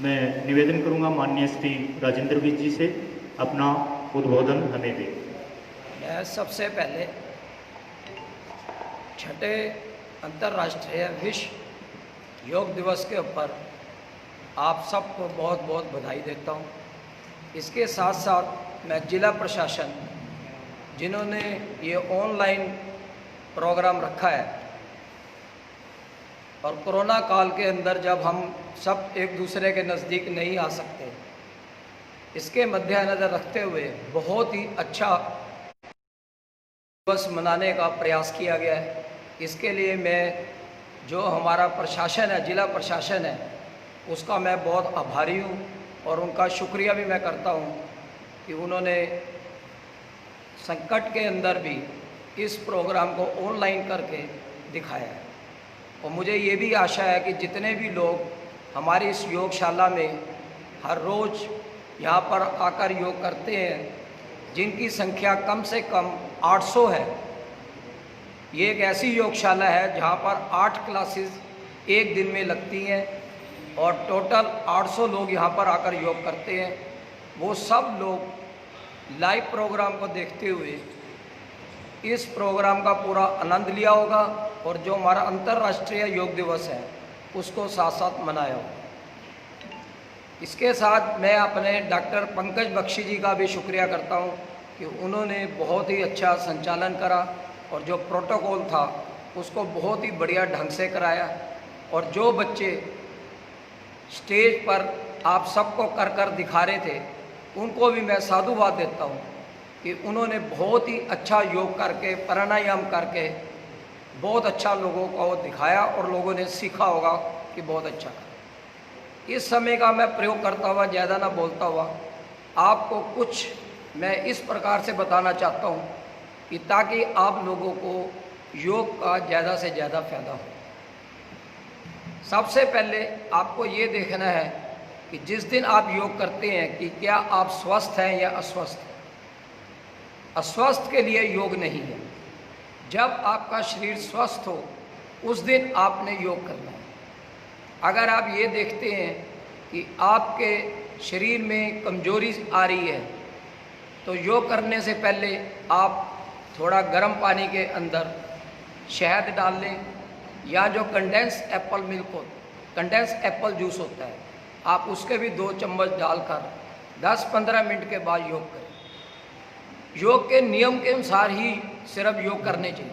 मैं निवेदन करूंगा माननीय श्री राजेंद्र विज जी से अपना उद्बोधन हमें दें। मैं सबसे पहले छठे अंतर्राष्ट्रीय विश्व योग दिवस के ऊपर आप सबको बहुत बहुत बधाई देता हूँ। इसके साथ साथ मैं जिला प्रशासन जिन्होंने ये ऑनलाइन प्रोग्राम रखा है और कोरोना काल के अंदर जब हम सब एक दूसरे के नज़दीक नहीं आ सकते, इसके मद्देनज़र रखते हुए बहुत ही अच्छा दिवस मनाने का प्रयास किया गया है। इसके लिए मैं जो हमारा प्रशासन है, जिला प्रशासन है, उसका मैं बहुत आभारी हूँ और उनका शुक्रिया भी मैं करता हूँ कि उन्होंने संकट के अंदर भी इस प्रोग्राम को ऑनलाइन करके दिखाया है। और मुझे ये भी आशा है कि जितने भी लोग हमारी इस योगशाला में हर रोज़ यहाँ पर आकर योग करते हैं, जिनकी संख्या कम से कम 800 है। ये एक ऐसी योगशाला है जहाँ पर 8 क्लासेस एक दिन में लगती हैं और टोटल 800 लोग यहाँ पर आकर योग करते हैं। वो सब लोग लाइव प्रोग्राम को देखते हुए इस प्रोग्राम का पूरा आनंद लिया होगा और जो हमारा अंतर्राष्ट्रीय योग दिवस है उसको साथ साथ मनाया होगा। इसके साथ मैं अपने डॉक्टर पंकज बख्शी जी का भी शुक्रिया करता हूं कि उन्होंने बहुत ही अच्छा संचालन करा और जो प्रोटोकॉल था उसको बहुत ही बढ़िया ढंग से कराया। और जो बच्चे स्टेज पर आप सबको कर कर दिखा रहे थे, उनको भी मैं साधुवाद देता हूं कि उन्होंने बहुत ही अच्छा योग करके, प्राणायाम करके बहुत अच्छा लोगों को दिखाया और लोगों ने सीखा होगा कि बहुत अच्छा। इस समय का मैं प्रयोग करता हुआ, ज़्यादा ना बोलता हुआ, आपको कुछ मैं इस प्रकार से बताना चाहता हूँ कि ताकि आप लोगों को योग का ज़्यादा से ज़्यादा फायदा हो। सबसे पहले आपको ये देखना है कि जिस दिन आप योग करते हैं कि क्या आप स्वस्थ हैं या अस्वस्थ हैं। अस्वस्थ के लिए योग नहीं है। जब आपका शरीर स्वस्थ हो उस दिन आपने योग करना है। अगर आप ये देखते हैं कि आपके शरीर में कमजोरी आ रही है तो योग करने से पहले आप थोड़ा गर्म पानी के अंदर शहद डाल लें या जो कंडेंस एप्पल मिल्क हो कंडेंस एप्पल जूस होता है, आप उसके भी 2 चम्मच डालकर 10-15 मिनट के बाद योग करें। योग के नियम के अनुसार ही सिर्फ योग करने चाहिए,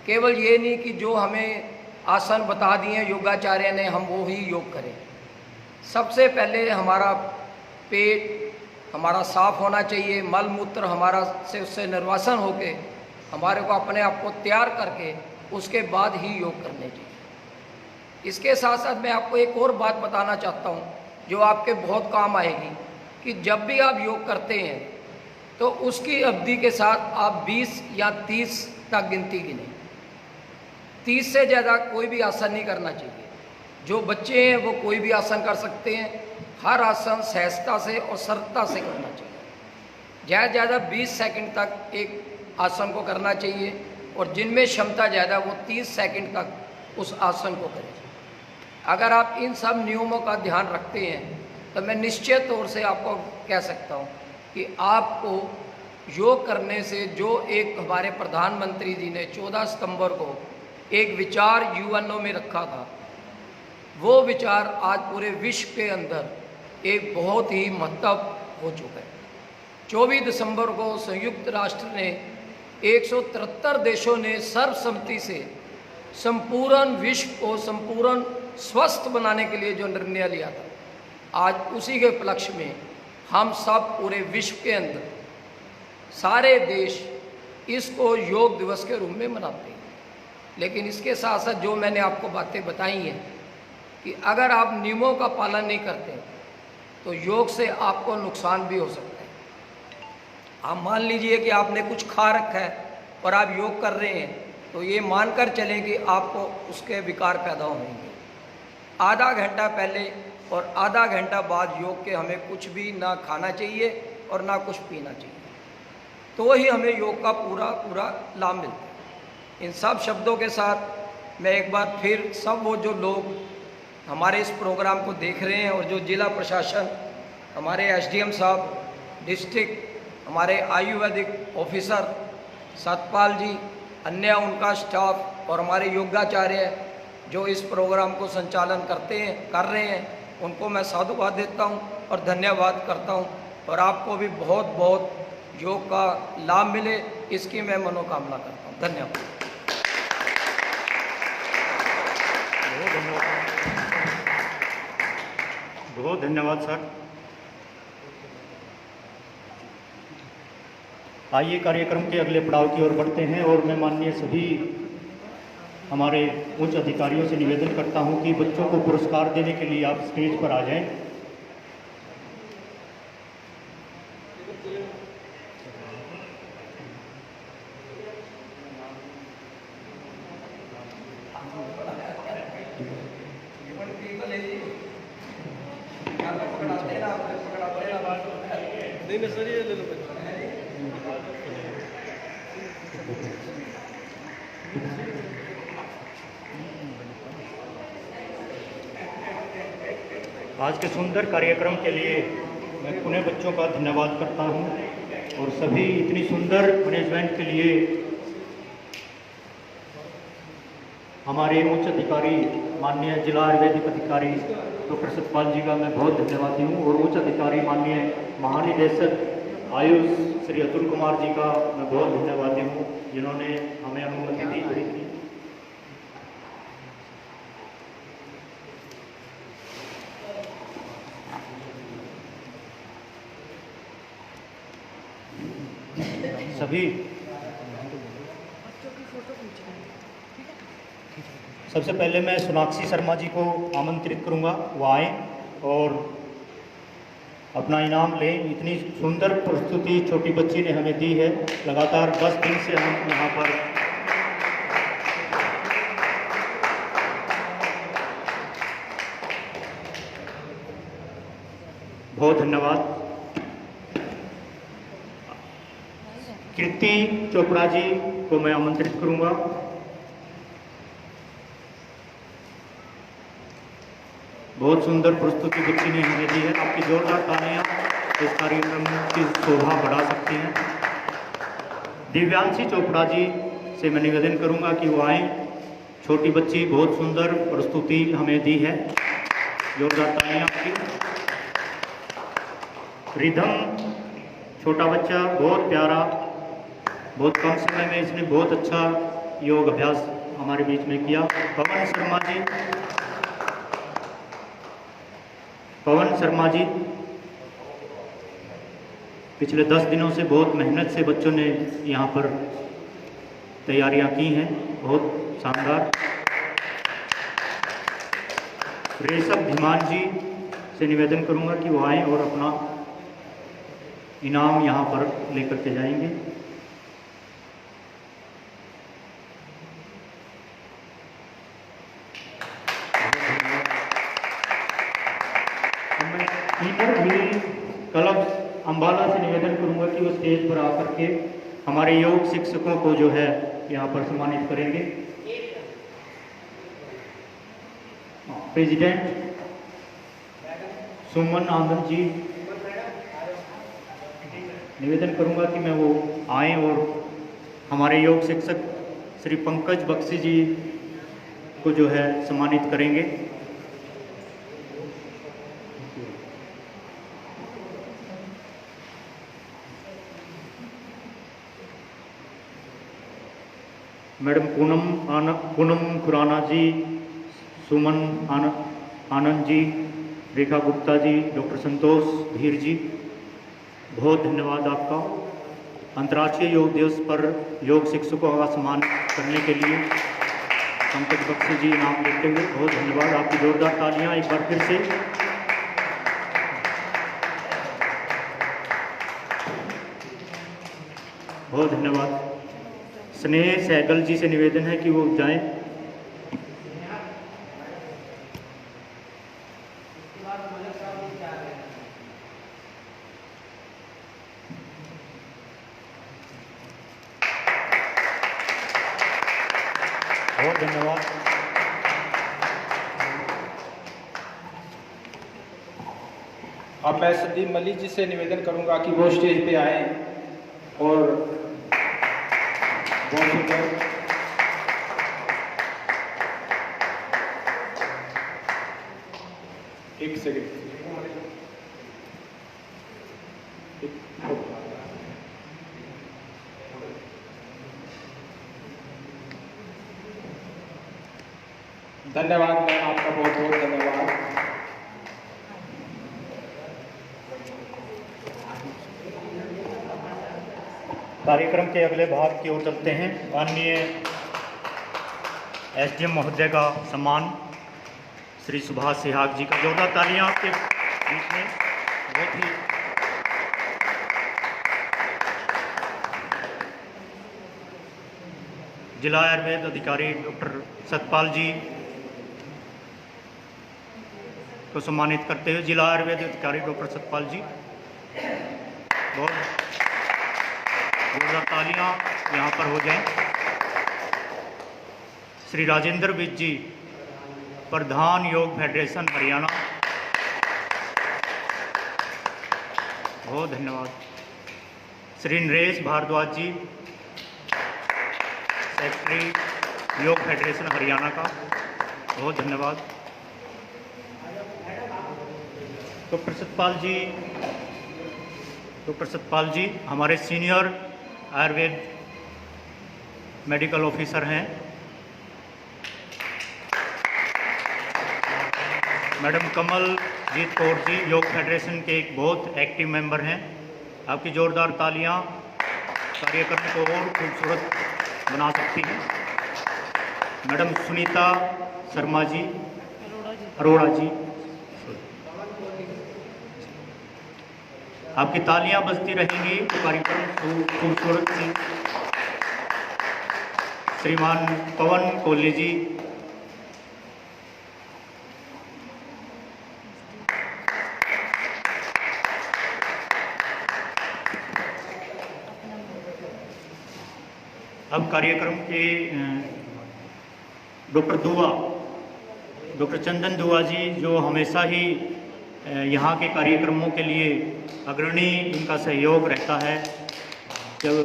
केवल ये नहीं कि जो हमें आसन बता दिए योगाचार्य ने हम वो ही योग करें। सबसे पहले हमारा पेट हमारा साफ होना चाहिए, मल मूत्र हमारा से उससे निर्वासन होके हमारे को अपने आप को तैयार करके उसके बाद ही योग करने चाहिए। इसके साथ साथ मैं आपको एक और बात बताना चाहता हूँ जो आपके बहुत काम आएगी, कि जब भी आप योग करते हैं तो उसकी अवधि के साथ आप 20 या 30 तक गिनती गिनें। 30 से ज़्यादा कोई भी आसन नहीं करना चाहिए। जो बच्चे हैं वो कोई भी आसन कर सकते हैं, हर आसन सहजता से और सरलता से करना चाहिए। ज़्यादा 20 सेकंड तक एक आसन को करना चाहिए, और जिनमें क्षमता ज़्यादा वो 30 सेकंड तक उस आसन को करें। अगर आप इन सब नियमों का ध्यान रखते हैं तो मैं निश्चित तौर से आपको कह सकता हूँ कि आपको योग करने से, जो एक हमारे प्रधानमंत्री जी ने 14 सितंबर को एक विचार यूएनओ में रखा था, वो विचार आज पूरे विश्व के अंदर एक बहुत ही महत्व हो चुका है। 24 दिसंबर को संयुक्त राष्ट्र ने 173 देशों ने सर्वसम्मति से संपूर्ण विश्व को संपूर्ण स्वस्थ बनाने के लिए जो निर्णय लिया था, आज उसी के उपलक्ष्य में हम सब पूरे विश्व के अंदर सारे देश इसको योग दिवस के रूप में मनाते हैं। लेकिन इसके साथ साथ जो मैंने आपको बातें बताई हैं कि अगर आप नियमों का पालन नहीं करते तो योग से आपको नुकसान भी हो सकता है। आप मान लीजिए कि आपने कुछ खा रखा है और आप योग कर रहे हैं, तो ये मानकर चलें कि आपको उसके विकार पैदा होंगे। आधा घंटा पहले और आधा घंटा बाद योग के हमें कुछ भी ना खाना चाहिए और ना कुछ पीना चाहिए, तो ही हमें योग का पूरा लाभ मिलता है। इन सब शब्दों के साथ मैं एक बार फिर सब वो जो लोग हमारे इस प्रोग्राम को देख रहे हैं और जो जिला प्रशासन, हमारे एसडीएम साहब, डिस्ट्रिक्ट हमारे आयुर्वेदिक ऑफिसर सतपाल जी, अन्य उनका स्टाफ और हमारे योगाचार्य जो इस प्रोग्राम को संचालन कर रहे हैं, उनको मैं साधुवाद देता हूं और धन्यवाद करता हूं, और आपको भी बहुत बहुत योग का लाभ मिले इसकी मैं मनोकामना करता हूं। धन्यवाद। बहुत धन्यवाद सर। आइए कार्यक्रम के अगले पड़ाव की ओर बढ़ते हैं, और मैं माननीय सभी हमारे उच्च अधिकारियों से निवेदन करता हूं कि बच्चों को पुरस्कार देने के लिए आप स्टेज पर आ जाएं। आज के सुंदर कार्यक्रम के लिए मैं पुणे बच्चों का धन्यवाद करता हूं, और सभी इतनी सुंदर मैनेजमेंट के लिए हमारे उच्च अधिकारी माननीय जिला आयुर्वेदिक अधिकारी डॉक्टर सतपाल जी का मैं बहुत धन्यवादी हूं, और उच्च अधिकारी माननीय महानिदेशक आयुष श्री अतुल कुमार जी का मैं बहुत धन्यवादी हूं, जिन्होंने हमें अनुमति दी थी। सभी सबसे पहले मैं सोनाक्षी शर्मा जी को आमंत्रित करूंगा, वो आए और अपना इनाम लें। इतनी सुंदर प्रस्तुति छोटी बच्ची ने हमें दी है। लगातार 10 दिन से हम यहाँ पर बहुत धन्यवाद। कीर्ति चोपड़ा जी को मैं आमंत्रित करूंगा। बहुत सुंदर प्रस्तुति बच्ची ने हमें दी है। आपकी जोरदार तालियां इस कार्यक्रम की शोभा बढ़ा सकती हैं। दिव्यांशी चोपड़ा जी से मैं निवेदन करूंगा कि वो आए। छोटी बच्ची बहुत सुंदर प्रस्तुति हमें दी है। जोरदार तालियां आपकी। रिधम, छोटा बच्चा, बहुत प्यारा, बहुत कम समय में इसने बहुत अच्छा योग अभ्यास हमारे बीच में किया। पवन शर्मा जी, पवन शर्मा जी पिछले 10 दिनों से बहुत मेहनत से बच्चों ने यहाँ पर तैयारियां की हैं, बहुत शानदार। रेशम धीमान जी से निवेदन करूंगा कि वो आएँ और अपना इनाम यहाँ पर लेकर के जाएंगे। मैं ईटर व्हील क्लब अम्बाला से निवेदन करूंगा कि वो स्टेज पर आकर के हमारे योग शिक्षकों को जो है यहाँ पर सम्मानित करेंगे। प्रेसिडेंट सुमन आनंद जी, निवेदन करूंगा कि मैं वो आएँ और हमारे योग शिक्षक श्री पंकज बख्शी जी को जो है सम्मानित करेंगे। मैडम पूनम खुराना जी, सुमन आनंद जी, रेखा गुप्ता जी, डॉक्टर संतोष धीर जी, बहुत धन्यवाद आपका। अंतर्राष्ट्रीय योग दिवस पर योग शिक्षकों का सम्मान करने के लिए पंकज बख्शी जी नाम लेते हुए बहुत धन्यवाद। आपकी जोरदार तालियां एक बार फिर से। बहुत धन्यवाद। स्नेह सहगल जी से निवेदन है कि वो जाएं। बहुत धन्यवाद। अब मैं संदीप मलिक जी से निवेदन करूंगा कि वो स्टेज पे आए और बहुत सुंदर एक सेकंड धन्यवाद मैम, आपका बहुत बहुत धन्यवाद। कार्यक्रम के अगले भाग की ओर चलते हैं। माननीय एसडीएम महोदय का सम्मान श्री सुभाष सिहाग जी का। जोरदार तालियां आपके बीच में। बहुत ही जिला आयुर्वेद अधिकारी डॉक्टर सतपाल जी को सम्मानित करते हुए जिला आयुर्वेद अधिकारी डॉक्टर सतपाल जी, बहुत जोरदार तालियां यहाँ पर हो जाएं। श्री राजेंद्र विज जी, प्रधान योग फेडरेशन हरियाणा, बहुत धन्यवाद। श्री नरेश भारद्वाज जी, सेक्रेटरी योग फेडरेशन हरियाणा का, बहुत धन्यवाद। डॉक्टर सतपाल जी हमारे सीनियर आयुर्वेद मेडिकल ऑफिसर हैं। मैडम कमल जीत कौर जी योग फेडरेशन के एक बहुत एक्टिव मेंबर हैं। आपकी जोरदार तालियां कार्यक्रम को और खूबसूरत बना सकती हैं। मैडम सुनीता शर्मा जी, अरोड़ा जी, आपकी तालियां बजती रहेंगी तो कार्यक्रम खूबसूरत से। श्रीमान पवन कोहली जी, अब कार्यक्रम के डॉक्टर चंदन दुआ जी, जो हमेशा ही यहाँ के कार्यक्रमों के लिए अग्रणी इनका सहयोग रहता है। जब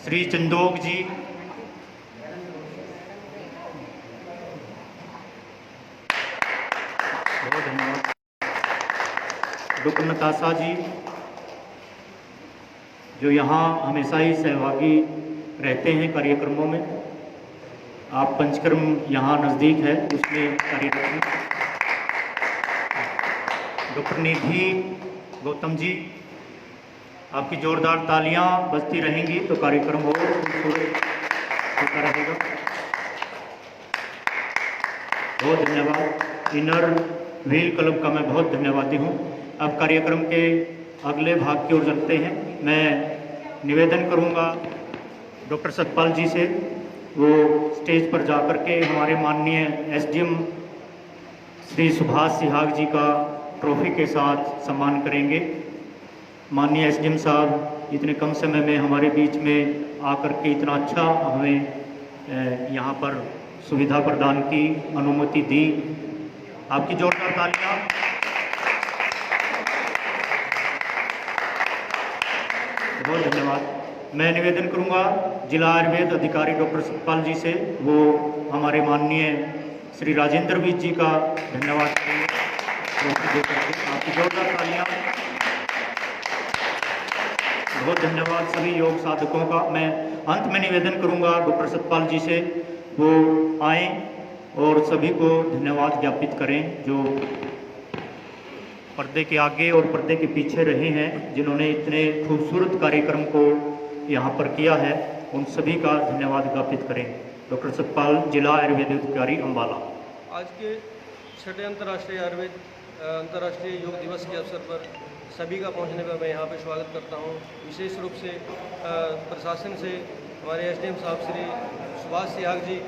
श्री चंदोक जी, डॉक्टर नताशा जी, जो यहाँ हमेशा ही सहभागी रहते हैं कार्यक्रमों में। आप पंचकर्म यहाँ नज़दीक है, उसमें कार्यरत हैं। डॉक्टर निधि गौतम जी, आपकी जोरदार तालियां बजती रहेंगी तो कार्यक्रम और खूबसूरत होता रहेगा। बहुत धन्यवाद। इनर व्हील क्लब का मैं बहुत धन्यवादी हूँ। अब कार्यक्रम के अगले भाग की ओर चलते हैं। मैं निवेदन करूँगा डॉक्टर सतपाल जी से, वो स्टेज पर जाकर के हमारे माननीय एसडीएम श्री सुभाष सिहाग जी का ट्रॉफी के साथ सम्मान करेंगे। माननीय एसडीएम साहब इतने कम समय में हमारे बीच में आकर के इतना अच्छा हमें यहाँ पर सुविधा प्रदान की, अनुमति दी। आपकी जोरदार तालियां। बहुत धन्यवाद। मैं निवेदन करूंगा जिला आयुर्वेद अधिकारी डॉक्टर सतपाल जी से, वो हमारे माननीय श्री राजेंद्र विज जी का धन्यवाद करेंगे। आपकी जोरदार तालियां। बहुत धन्यवाद सभी योग साधकों का। मैं अंत में निवेदन करूंगा डॉक्टर सतपाल जी से, वो आए और सभी को धन्यवाद ज्ञापित करें, जो पर्दे के आगे और पर्दे के पीछे रहे हैं, जिन्होंने इतने खूबसूरत कार्यक्रम को यहाँ पर किया है। उन सभी का धन्यवाद ज्ञापित करें। डॉक्टर सतपाल, जिला आयुर्वेद अधिकारी अम्बाला। आज के 6ठे अंतर्राष्ट्रीय अंतर्राष्ट्रीय योग दिवस के अवसर पर सभी का पहुंचने पर मैं यहाँ पे स्वागत करता हूँ। विशेष रूप से प्रशासन से हमारे एसडीएम साहब श्री सुभाष सिहाग जी,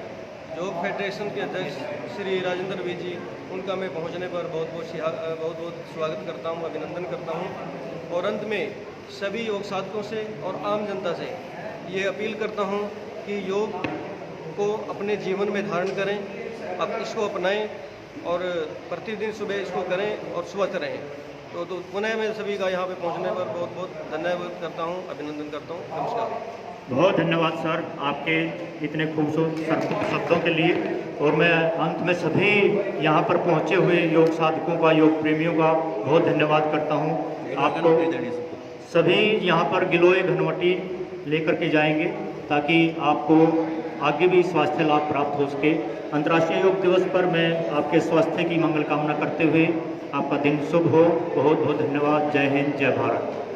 योग फेडरेशन के अध्यक्ष श्री राजेंद्र विज जी, उनका मैं पहुँचने पर बहुत बहुत स्वागत करता हूँ, अभिनंदन करता हूँ। और अंत में सभी योग साधकों से और आम जनता से ये अपील करता हूँ कि योग को अपने जीवन में धारण करें, अब इसको अपनाएं और प्रतिदिन सुबह इसको करें और स्वस्थ रहें। तो पुनः मैं सभी का यहाँ पे पहुँचने पर बहुत बहुत धन्यवाद करता हूँ, अभिनंदन करता हूँ। नमस्कार। बहुत धन्यवाद सर आपके इतने खूबसूरत शब्दों के लिए। और मैं अंत में सभी यहाँ पर पहुँचे हुए योग साधकों का, योग प्रेमियों का बहुत धन्यवाद करता हूँ। आपको सभी यहाँ पर गिलोय घनवटी लेकर के जाएंगे ताकि आपको आगे भी स्वास्थ्य लाभ प्राप्त हो सके। अंतर्राष्ट्रीय योग दिवस पर मैं आपके स्वास्थ्य की मंगल कामना करते हुए आपका दिन शुभ हो। बहुत बहुत धन्यवाद। जय हिंद, जय भारत।